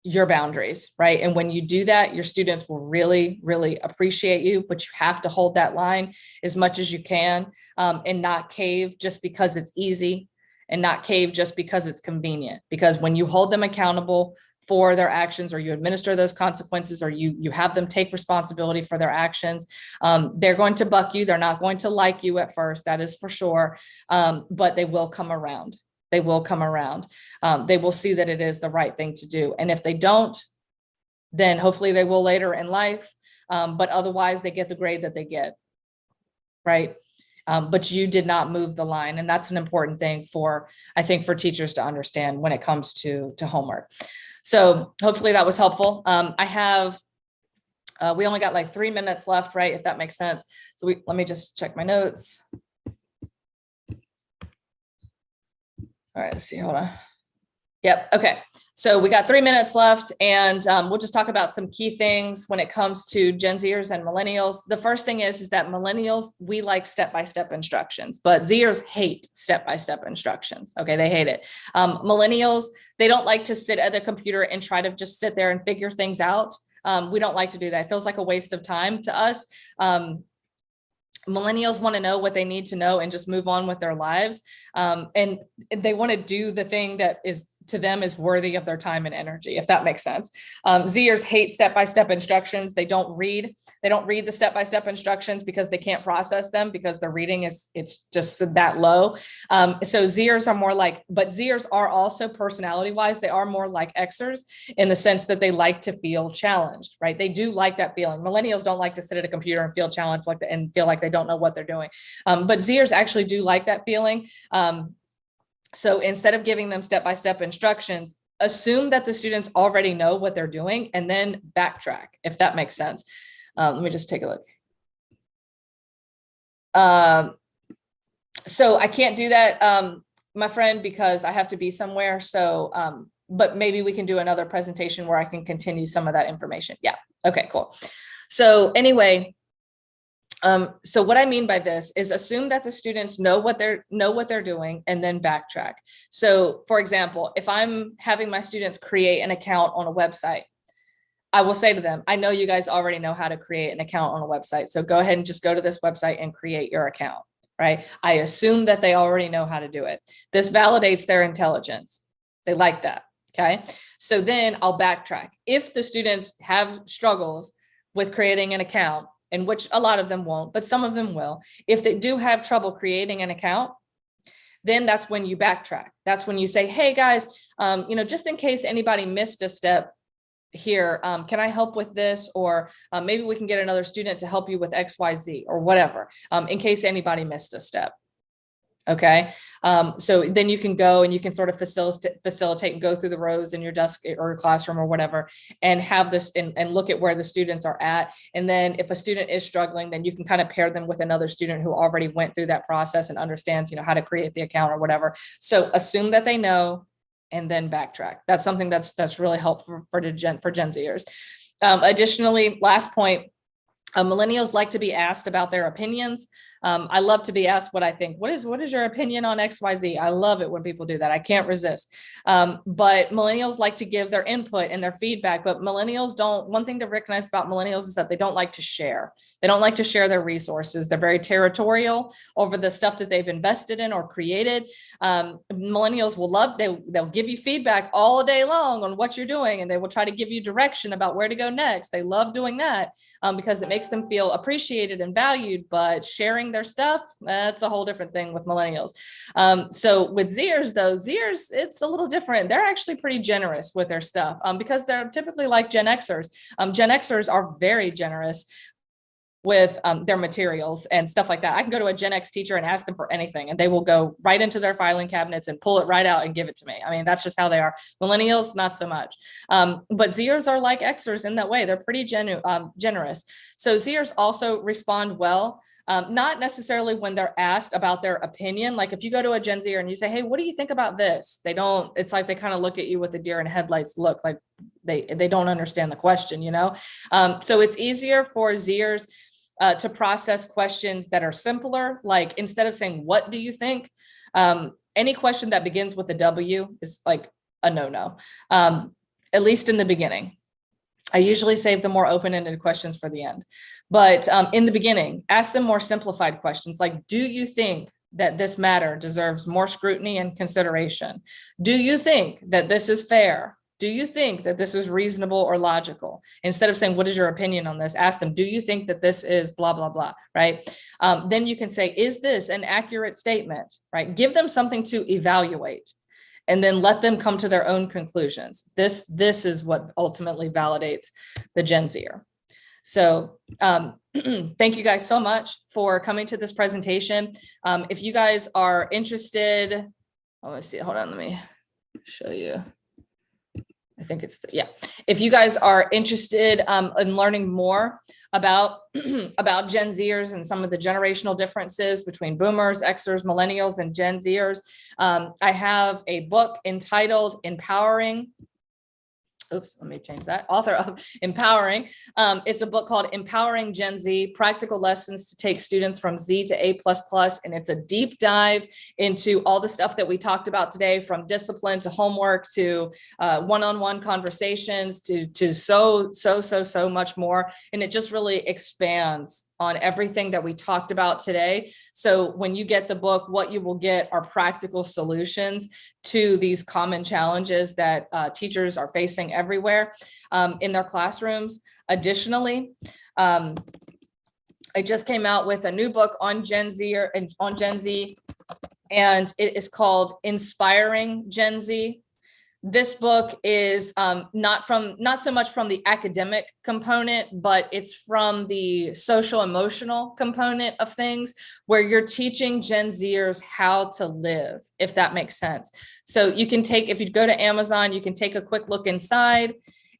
your boundaries, right? And when you do that, your students will really, really appreciate you, but you have to hold that line as much as you can, and not cave just because it's easy, and not cave just because it's convenient. Because when you hold them accountable for their actions, or you administer those consequences, or you have them take responsibility for their actions, they're going to buck you. They're not going to like you at first, that is for sure, but they will come around. They will come around. They will see that it is the right thing to do. And if they don't, then hopefully they will later in life. But otherwise they get the grade that they get. Right. But you did not move the line. And that's an important thing I think for teachers to understand when it comes to homework. So hopefully that was helpful. We only got like 3 minutes left, right? If that makes sense. So let me just check my notes. All right, let's see, hold on. Yep, okay. So we got 3 minutes left, and we'll just talk about some key things when it comes to Gen Zers and Millennials. The first thing is that Millennials, we like step-by-step instructions, but Zers hate step-by-step instructions. Okay, they hate it. Millennials, they don't like to sit at the computer and try to just sit there and figure things out. We don't like to do that. It feels like a waste of time to us. Millennials want to know what they need to know and just move on with their lives. And they want to do the thing that is to them is worthy of their time and energy, if that makes sense. Zers hate step-by-step instructions. They don't read the step-by-step instructions because they can't process them, because their reading it's just that low. So Zers are more like, but Zers are also personality-wise, they are more like Xers in the sense that they like to feel challenged, right? They do like that feeling. Millennials don't like to sit at a computer and feel challenged and feel like they don't know what they're doing. But Zers actually do like that feeling. So instead of giving them step-by-step instructions, assume that the students already know what they're doing, and then backtrack, if that makes sense. Let me just take a look. So I can't do that, my friend, because I have to be somewhere. So, but maybe we can do another presentation where I can continue some of that information. Yeah. Okay, cool. So anyway, so what I mean by this is assume that the students know what they're doing, and then backtrack. So for example, if I'm having my students create an account on a website, I will say to them, I know you guys already know how to create an account on a website. So go ahead and just go to this website and create your account, right? I assume that they already know how to do it. This validates their intelligence. They like that. Okay. So then I'll backtrack. If the students have struggles with creating an account, in which a lot of them won't, but some of them will. If they do have trouble creating an account, then that's when you backtrack. That's when you say, hey guys, just in case anybody missed a step here, can I help with this? Or maybe we can get another student to help you with XYZ or whatever, in case anybody missed a step. Okay. So then you can go and you can sort of facilitate and go through the rows in your desk or classroom or whatever, and have this and look at where the students are at. And then if a student is struggling, then you can kind of pair them with another student who already went through that process and understands, how to create the account or whatever. So assume that they know, and then backtrack. That's something that's really helpful for Gen Zers. Additionally, last point, millennials like to be asked about their opinions. I love to be asked what I think. What is your opinion on XYZ? I love it when people do that. I can't resist. But millennials like to give their input and their feedback, but millennials don't. One thing to recognize about millennials is that they don't like to share. They don't like to share their resources. They're very territorial over the stuff that they've invested in or created. Millennials will they'll give you feedback all day long on what you're doing, and they will try to give you direction about where to go next. They love doing that because it makes them feel appreciated and valued, but sharing their stuff, that's a whole different thing with millennials. So with Zers though, it's a little different. They're actually pretty generous with their stuff because they're typically like Gen Xers. Gen Xers are very generous with their materials and stuff like that. I can go to a Gen X teacher and ask them for anything, and they will go right into their filing cabinets and pull it right out and give it to me. I mean, that's just how they are. Millennials, not so much. But Zers are like Xers in that way. They're pretty generous. So Zers also respond well. Not necessarily when they're asked about their opinion. Like if you go to a Gen Zer and you say, hey, what do you think about this? It's like they kind of look at you with a deer in headlights look, like they don't understand the question, So it's easier for Zers to process questions that are simpler. Like instead of saying, what do you think? Any question that begins with a W is like a no-no, at least in the beginning. I usually save the more open-ended questions for the end. But in the beginning, ask them more simplified questions like, do you think that this matter deserves more scrutiny and consideration? Do you think that this is fair? Do you think that this is reasonable or logical? Instead of saying, what is your opinion on this? Ask them, do you think that this is blah, blah, blah, right? Then you can say, is this an accurate statement, right? Give them something to evaluate, and then let them come to their own conclusions. This is what ultimately validates the Gen Zer. So thank you guys so much for coming to this presentation. If you guys are interested, let's see, hold on, let me show you. I think it's, if you guys are interested in learning more about Gen Zers and some of the generational differences between boomers, Xers, millennials, and Gen Zers, I have a book entitled Empowering. Oops, let me change that. Author of Empowering. It's a book called Empowering Gen Z, Practical Lessons to Take Students from Z to A++. And it's a deep dive into all the stuff that we talked about today, from discipline to homework to one-on-one conversations to so much more. And it just really expands on everything that we talked about today. So when you get the book, what you will get are practical solutions to these common challenges that teachers are facing everywhere in their classrooms. Additionally, I just came out with a new book on Gen Z, and it is called Inspiring Gen Z. This book is not so much from the academic component, but it's from the social emotional component of things, where you're teaching Gen Zers how to live, if that makes sense. So you can if you go to Amazon, you can take a quick look inside,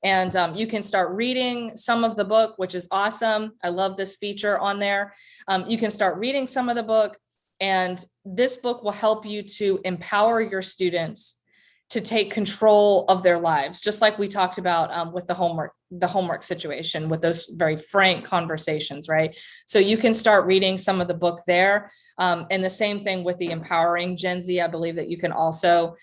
and you can start reading some of the book, which is awesome. I love this feature on there. You can start reading some of the book, and this book will help you to empower your students to take control of their lives, just like we talked about with the homework situation, with those very frank conversations, right? So you can start reading some of the book there. And the same thing with the Empowering Gen Z. I believe that you can also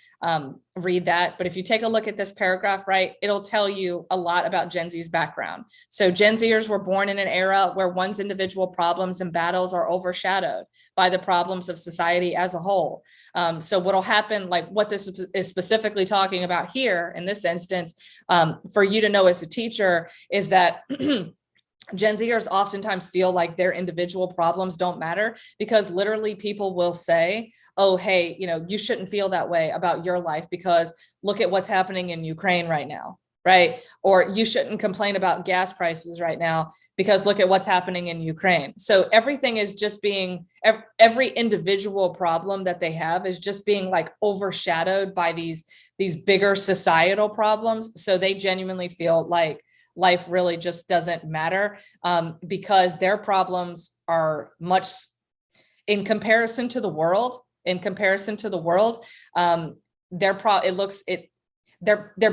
read that. But if you take a look at this paragraph, right, it'll tell you a lot about Gen Z's background. So Gen Zers were born in an era where one's individual problems and battles are overshadowed by the problems of society as a whole. So what'll happen, like what this is specifically talking about here in this instance, for you to know as a teacher, is that Gen Zers oftentimes feel like their individual problems don't matter, because literally people will say, oh, hey, you shouldn't feel that way about your life because look at what's happening in Ukraine right now, right? Or you shouldn't complain about gas prices right now because look at what's happening in Ukraine. So everything is just being, every individual problem that they have is just being like overshadowed by these bigger societal problems. So they genuinely feel like life really just doesn't matter, because their problems are much, in comparison to the world, they're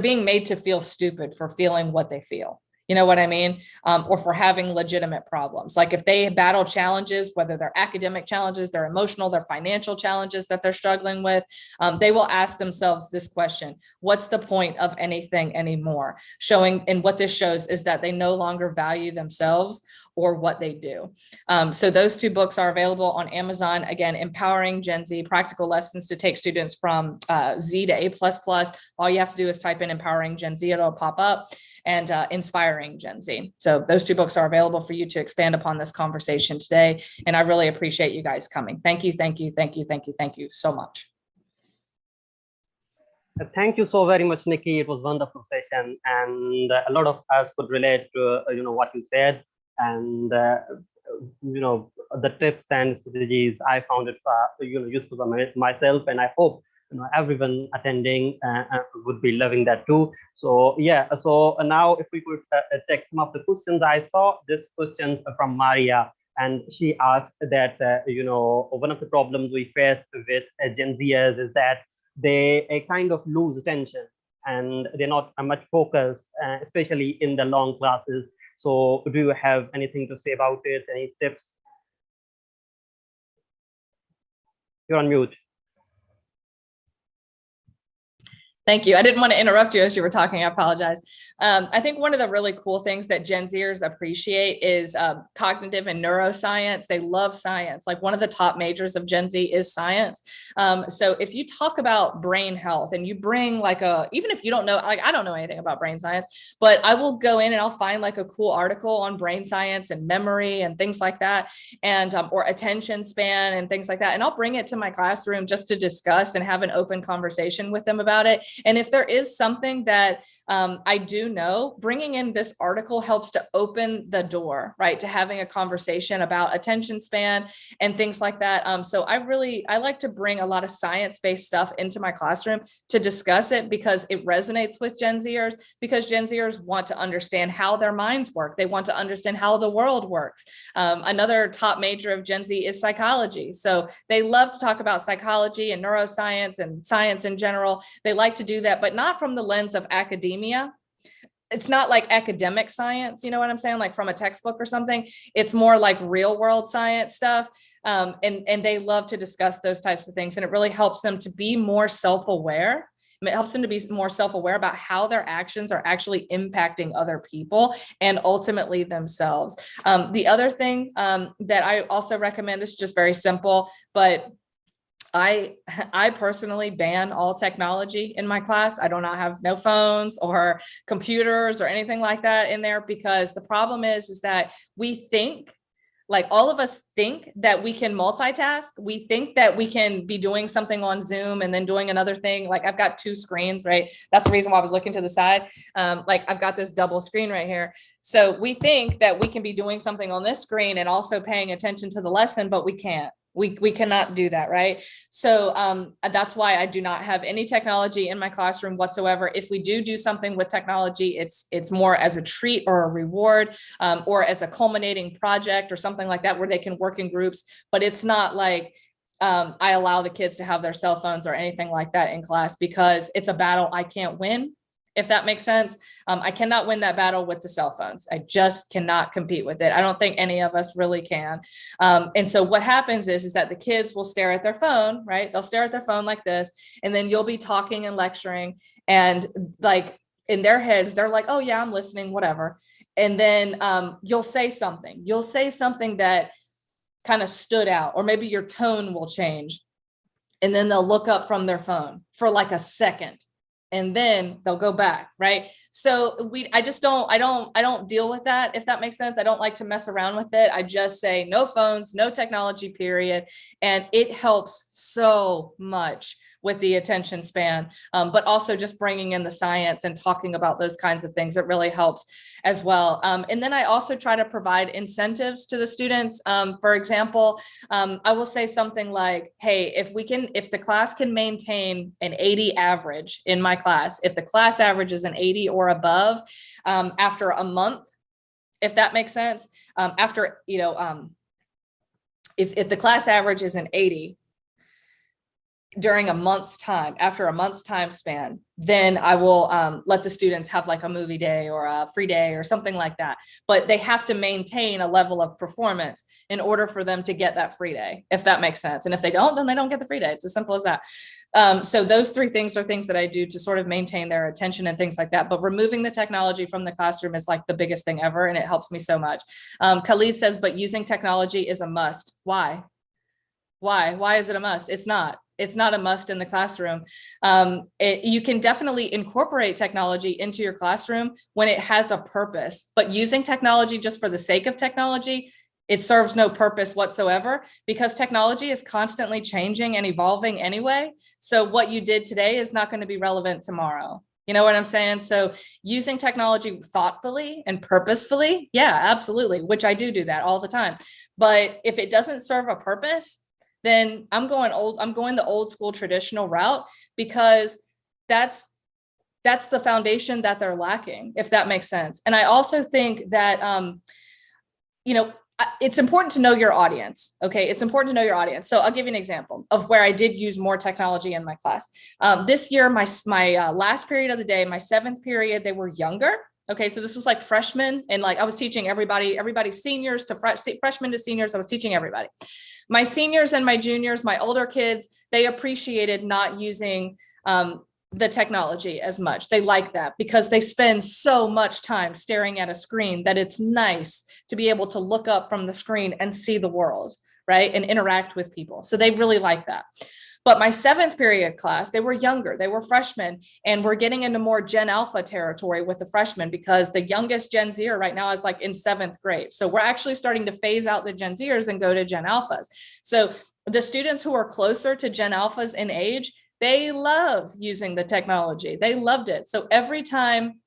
being made to feel stupid for feeling what they feel. You know what I mean? Or for having legitimate problems. Like if they battle challenges, whether they're academic challenges, they're emotional, they're financial challenges that they're struggling with, they will ask themselves this question: what's the point of anything anymore? And what this shows is that they no longer value themselves or what they do. So those two books are available on Amazon. Again, Empowering Gen Z, Practical Lessons to Take Students from Z to A++. All you have to do is type in Empowering Gen Z, it'll pop up, and Inspiring Gen Z. So those two books are available for you to expand upon this conversation today. And I really appreciate you guys coming. Thank you, thank you, thank you, thank you, thank you so much. Thank you so very much, Nikki. It was a wonderful session, and a lot of us could relate to what you said, and the tips and strategies. I found it useful for myself, and I hope everyone attending would be loving that too. So yeah, so now if we could take some of the questions. I saw this question from Maria, and she asked that one of the problems we face with Gen Zers is that they kind of lose attention and they're not much focused, especially in the long classes. So do you have anything to say about it? Any tips? You're on mute. Thank you. I didn't want to interrupt you as you were talking. I apologize. I think one of the really cool things that Gen Zers appreciate is cognitive and neuroscience. They love science. Like one of the top majors of Gen Z is science. So if you talk about brain health and you bring even if you don't know, like I don't know anything about brain science, but I will go in and I'll find like a cool article on brain science and memory and things like that, and or attention span and things like that. And I'll bring it to my classroom just to discuss and have an open conversation with them about it. And if there is something that I do know, bringing in this article helps to open the door, right, to having a conversation about attention span and things like that. So I like to bring a lot of science-based stuff into my classroom to discuss it, because it resonates with Gen Zers, because Gen Zers want to understand how their minds work. They want to understand how the world works. Another top major of Gen Z is psychology. So they love to talk about psychology and neuroscience and science in general. They like to do that, but not from the lens of academia. It's not like academic science, you know what I'm saying? Like from a textbook or something. It's more like real world science stuff. And they love to discuss those types of things. And it really helps them to be more self-aware. It helps them to be more self-aware about how their actions are actually impacting other people and ultimately themselves. The other thing that I also recommend, this is just very simple, but I personally ban all technology in my class. I do not have no phones or computers or anything like that in there, because the problem is that we think, like all of us think that we can multitask. We think that we can be doing something on Zoom and then doing another thing. Like I've got two screens, right? That's the reason why I was looking to the side. Like I've got this double screen right here. So we think that we can be doing something on this screen and also paying attention to the lesson, but we can't. We cannot do that, right? So that's why I do not have any technology in my classroom whatsoever. If we do something with technology, it's more as a treat or a reward, or as a culminating project or something like that, where they can work in groups. But it's not like I allow the kids to have their cell phones or anything like that in class, because it's a battle I can't win, if that makes sense. I cannot win that battle with the cell phones. I just cannot compete with it. I don't think any of us really can. And so what happens is that the kids will stare at their phone, right? They'll stare at their phone like this, and then you'll be talking and lecturing, and like in their heads, they're like, oh yeah, I'm listening, whatever. And then you'll say something that kind of stood out, or maybe your tone will change. And then they'll look up from their phone for like a second. and then they'll go back, right? So I don't deal with that, if that makes sense. I don't like to mess around with it. I just say no phones, no technology, period. And it helps so much with the attention span, but also just bringing in the science and talking about those kinds of things. It really helps as well. And then I also try to provide incentives to the students. For example, I will say something like, hey, if the class can maintain an 80 average in my class, if the class average is an 80 or above, after a month, if that makes sense, if the class average is an 80, during a month's time, after a month's time span, then I will let the students have like a movie day or a free day or something like that. But they have to maintain a level of performance in order for them to get that free day, if that makes sense. And if they don't, then they don't get the free day. It's as simple as that. So those three things are things that I do to sort of maintain their attention and things like that. But removing the technology from the classroom is like the biggest thing ever. And it helps me so much. Khalid says, but using technology is a must. Why? Why is it a must? It's not. It's not a must in the classroom. You can definitely incorporate technology into your classroom when it has a purpose, but using technology just for the sake of technology, it serves no purpose whatsoever, because technology is constantly changing and evolving anyway. So what you did today is not going to be relevant tomorrow. You know what I'm saying? So using technology thoughtfully and purposefully, yeah, absolutely, which I do that all the time. But if it doesn't serve a purpose, then I'm going the old school traditional route, because that's the foundation that they're lacking, if that makes sense. And I also think that, it's important to know your audience. Okay. It's important to know your audience. So I'll give you an example of where I did use more technology in my class. This year, my last period of the day, my 7th period, they were younger. Okay. So this was like freshmen, and like I was teaching everybody seniors to freshmen to seniors. I was teaching everybody. My seniors and my juniors, my older kids, they appreciated not using the technology as much. They like that because they spend so much time staring at a screen that it's nice to be able to look up from the screen and see the world, right? And interact with people. So they really like that. But my 7th period class, they were younger, they were freshmen, and we're getting into more Gen Alpha territory with the freshmen, because the youngest Gen Zer right now is like in 7th grade. So we're actually starting to phase out the Gen Zers and go to Gen Alphas. So the students who are closer to Gen Alphas in age, they love using the technology. They loved it. So every time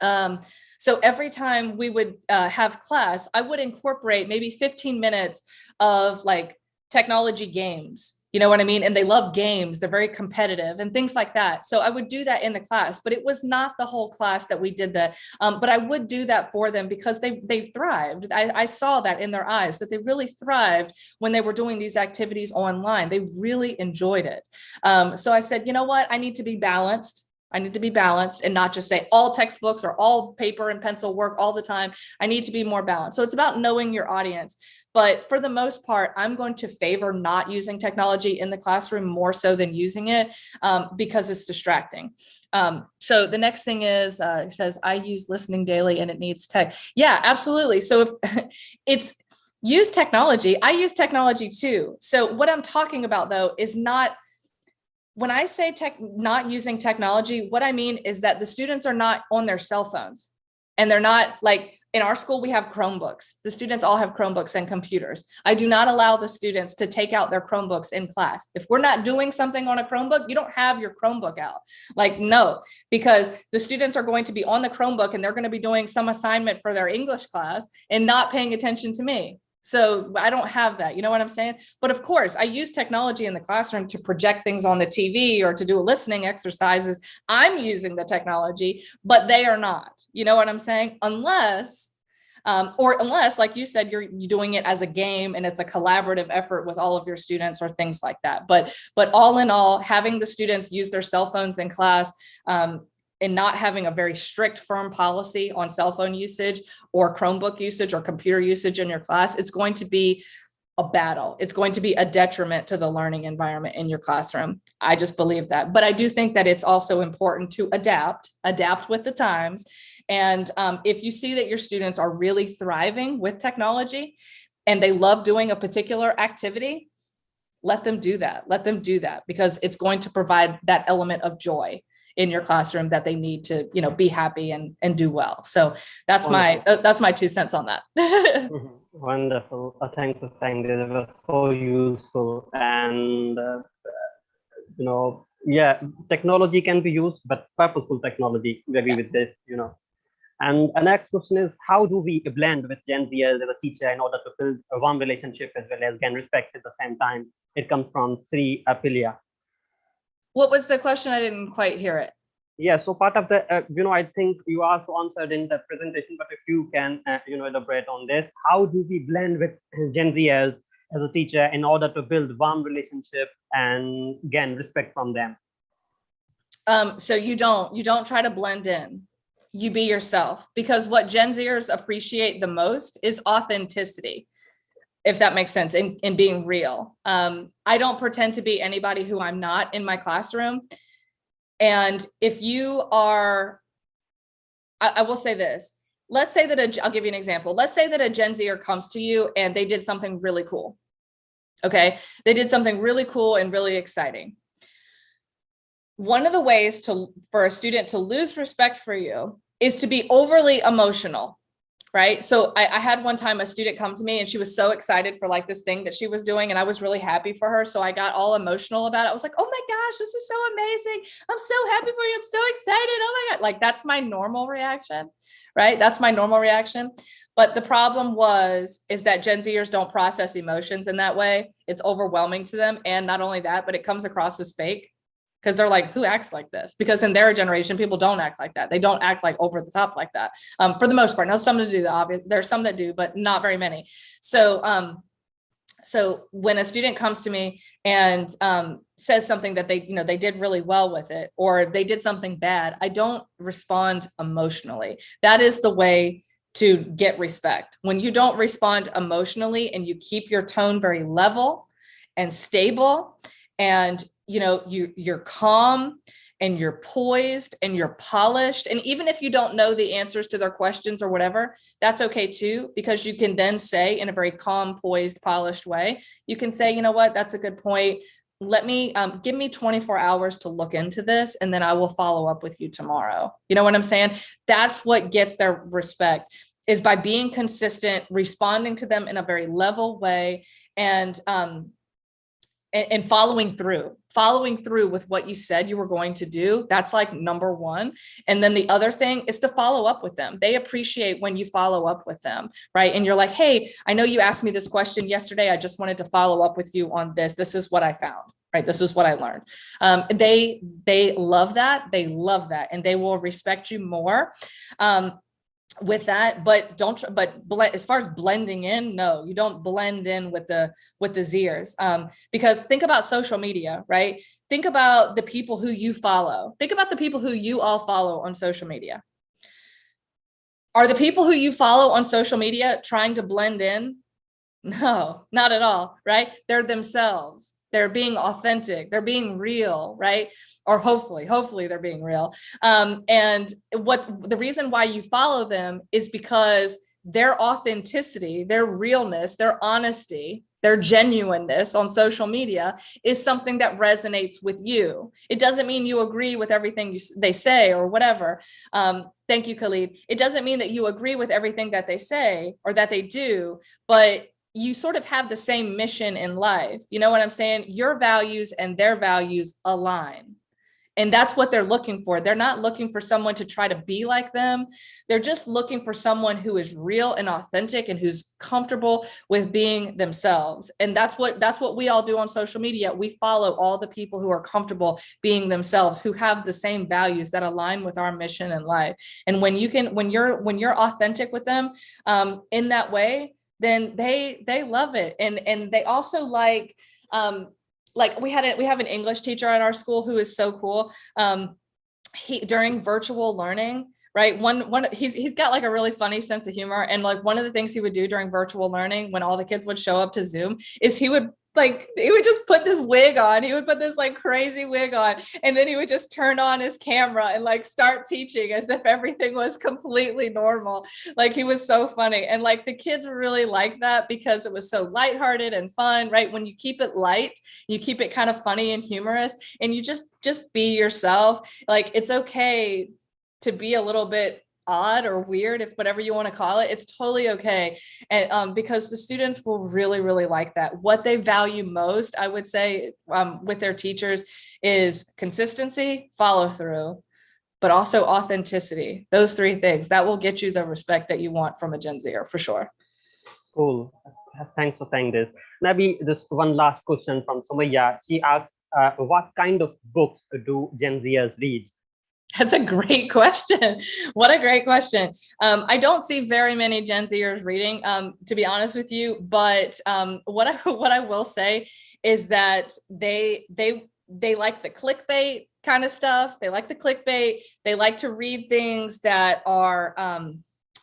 we would have class, I would incorporate maybe 15 minutes of like technology games. You know what I mean? And they love games. They're very competitive and things like that. So I would do that in the class, but it was not the whole class that we did that. But I would do that for them because they thrived. I saw that in their eyes, that they really thrived when they were doing these activities online. They really enjoyed it. So I said, you know what? I need to be balanced. I need to be balanced and not just say all textbooks or all paper and pencil work all the time. I need to be more balanced. So it's about knowing your audience. But for the most part, I'm going to favor not using technology in the classroom more so than using it because it's distracting. So the next thing is, it says, I use listening daily and it needs tech. Yeah, absolutely. So if it's use technology, I use technology too. So what I'm talking about though is not, when I say not using technology, what I mean is that the students are not on their cell phones, and they're not like, in our school, we have Chromebooks. The students all have Chromebooks and computers. I do not allow the students to take out their Chromebooks in class. If we're not doing something on a Chromebook, you don't have your Chromebook out. Like, no, because the students are going to be on the Chromebook and they're going to be doing some assignment for their English class and not paying attention to me. So I don't have that, you know what I'm saying? But of course, I use technology in the classroom to project things on the TV or to do listening exercises. I'm using the technology, but they are not, you know what I'm saying? Unless, like you said, you're doing it as a game and it's a collaborative effort with all of your students or things like that. But all in all, having the students use their cell phones in class, and not having a very strict, firm policy on cell phone usage or Chromebook usage or computer usage in your class, it's going to be a battle. It's going to be a detriment to the learning environment in your classroom. I just believe that. But I do think that it's also important to adapt with the times. And if you see that your students are really thriving with technology and they love doing a particular activity, let them do that. Let them do that because it's going to provide that element of joy in your classroom that they need to, be happy and do well. So that's Wonderful. my 2 cents on that. Wonderful. Thanks for saying this. It was so useful. And, yeah, technology can be used, but purposeful technology. We agree with this. And the next question is, how do we blend with Gen Zers as a teacher in order to build a warm relationship as well as gain respect at the same time? It comes from Sri Apilia. What was the question? I didn't quite hear it. Yeah, so part of the, I think you also answered in the presentation, but if you can, elaborate on this, how do we blend with Gen Zers as a teacher in order to build warm relationship and gain respect from them? So you don't try to blend in. You be yourself, because what Gen Zers appreciate the most is authenticity, if that makes sense, in being real. I don't pretend to be anybody who I'm not in my classroom. And if you are, I will say this, let's say that I'll give you an example. Let's say that a Gen Zer comes to you and they did something really cool. Okay. They did something really cool and really exciting. One of the ways for a student to lose respect for you is to be overly emotional, right? So I had one time a student come to me and she was so excited for like this thing that she was doing, and I was really happy for her. So I got all emotional about it. I was like, oh my gosh, this is so amazing. I'm so happy for you. I'm so excited. Oh my God. Like, that's my normal reaction, right? That's my normal reaction. But the problem is that Gen Zers don't process emotions in that way. It's overwhelming to them. And not only that, but it comes across as fake. Because they're like, who acts like this? Because in their generation, people don't act like that. They don't act like over the top like that, for the most part. Now, some that do that. There's some that do, but not very many. So, so when a student comes to me and says something that they did really well with it, or they did something bad, I don't respond emotionally. That is the way to get respect. When you don't respond emotionally and you keep your tone very level and stable, and you're calm and you're poised and you're polished. And even if you don't know the answers to their questions or whatever, that's okay too, because you can then say in a very calm, poised, polished way, you can say, you know what, that's a good point. Let me give me 24 hours to look into this, and then I will follow up with you tomorrow. You know what I'm saying? That's what gets their respect, is by being consistent, responding to them in a very level way, and following through with what you said you were going to do. That's like number one. And then the other thing is to follow up with them. They appreciate when you follow up with them, right? And you're like, hey, I know you asked me this question yesterday. I just wanted to follow up with you on this. This is what I found, right? This is what I learned. They love that. They love that. And they will respect you more. With that, but as far as blending in, no, you don't blend in with the Zers, because think about social media, right? Think about the people who you follow. Think about the people who you all follow on social media. Are the people who you follow on social media trying to blend in? No, not at all, right? They're themselves. They're being authentic. They're being real, right? Or hopefully they're being real. And the reason why you follow them is because their authenticity, their realness, their honesty, their genuineness on social media is something that resonates with you. It doesn't mean you agree with everything they say or whatever. Thank you, Khalid. It doesn't mean that you agree with everything that they say or that they do, but you sort of have the same mission in life. You know what I'm saying? Your values and their values align. And that's what they're looking for. They're not looking for someone to try to be like them. They're just looking for someone who is real and authentic and who's comfortable with being themselves. And that's what we all do on social media. We follow all the people who are comfortable being themselves, who have the same values that align with our mission in life. And when you're authentic with them in that way, then they love it. And they also like we have an English teacher at our school who is so cool. He, during virtual learning, right? He's got like a really funny sense of humor. And like one of the things he would do during virtual learning when all the kids would show up to Zoom is he would like he would just put this wig on. He would put this like crazy wig on, and then he would just turn on his camera and like start teaching as if everything was completely normal. Like he was so funny. And like the kids really liked that because it was so lighthearted and fun, right? When you keep it light, you keep it kind of funny and humorous, and you just be yourself. Like it's okay to be a little bit odd or weird, if whatever you want to call it, it's totally okay. And because the students will really, really like that. What they value most, I would say, with their teachers is consistency, follow through, but also authenticity. Those three things that will get you the respect that you want from a Gen Zer for sure. Cool. Thanks for saying this. Maybe this one last question from Sumaya. She asks, what kind of books do Gen Zers read? That's a great question. What a great question. I don't see very many Gen Zers reading, to be honest with you. But what I will say is that they like the clickbait kind of stuff. They like the clickbait. They like to read things that are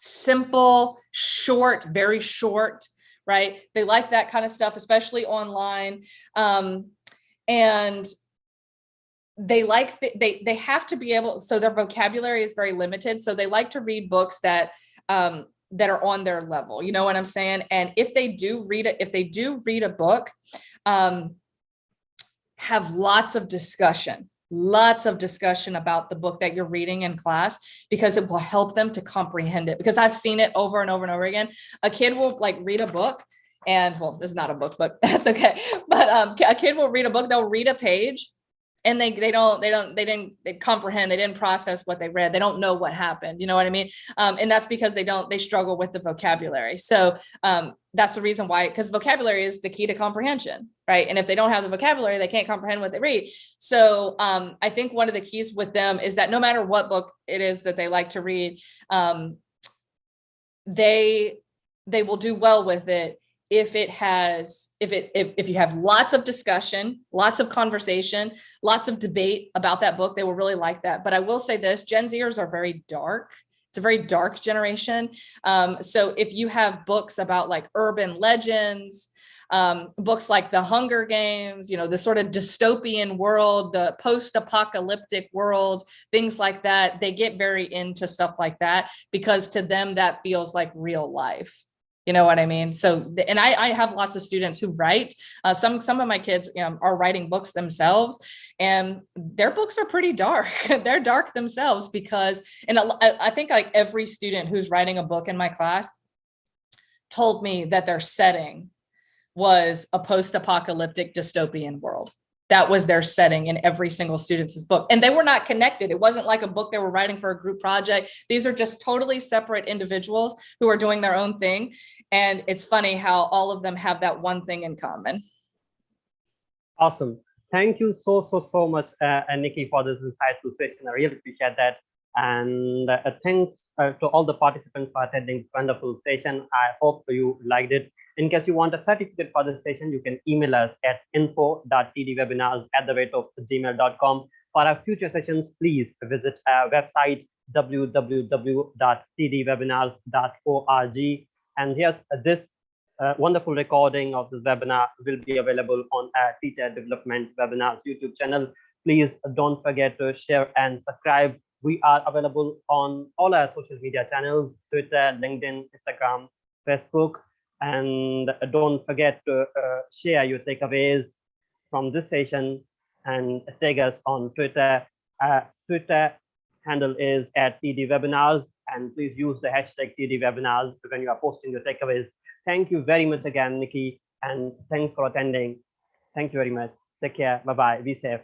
simple, short, very short, right? They like that kind of stuff, especially online. And they like they have to be able, so their vocabulary is very limited, so they like to read books that are on their level, you know what I'm saying? And if they do read a book, have lots of discussion about the book that you're reading in class, because it will help them to comprehend it. Because I've seen it over and over and over again. A kid will like read a book, and well, this is not a book, but that's okay. But a kid will read a book, they'll read a page, and they didn't comprehend, they didn't process what they read, they don't know what happened, you know what I mean? And that's because they struggle with the vocabulary. So that's the reason why, because vocabulary is the key to comprehension, right? And if they don't have the vocabulary, they can't comprehend what they read. So I think one of the keys with them is that no matter what book it is that they like to read, they will do well with it if you have lots of discussion, lots of conversation, lots of debate about that book. They will really like that. But I will say this, Gen Zers are very dark. It's a very dark generation. So if you have books about like urban legends, books like The Hunger Games, you know, the sort of dystopian world, the post-apocalyptic world, things like that, they get very into stuff like that because to them that feels like real life. You know what I mean? So, and I have lots of students who write. Some of my kids, you know, are writing books themselves, and their books are pretty dark. They're dark themselves because, and I think like every student who's writing a book in my class told me that their setting was a post-apocalyptic dystopian world. That was their setting in every single student's book. And they were not connected. It wasn't like a book they were writing for a group project. These are just totally separate individuals who are doing their own thing. And it's funny how all of them have that one thing in common. Awesome. Thank you so much, Nikki, for this insightful session. I really appreciate that. And thanks to all the participants for attending this wonderful session. I hope you liked it. In case you want a certificate for this session, you can email us at info.tdwebinars@gmail.com. For our future sessions, please visit our website, www.tdwebinars.org. And yes, this wonderful recording of this webinar will be available on our Teacher Development Webinars YouTube channel. Please don't forget to share and subscribe. We are available on all our social media channels, Twitter, LinkedIn, Instagram, Facebook. And don't forget to share your takeaways from this session and tag us on Twitter. Twitter handle is @TDWebinars, and please use the hashtag #TDWebinars when you are posting your takeaways. Thank you very much again, Nikki, and thanks for attending. Thank you very much. Take care. Bye-bye. Be safe.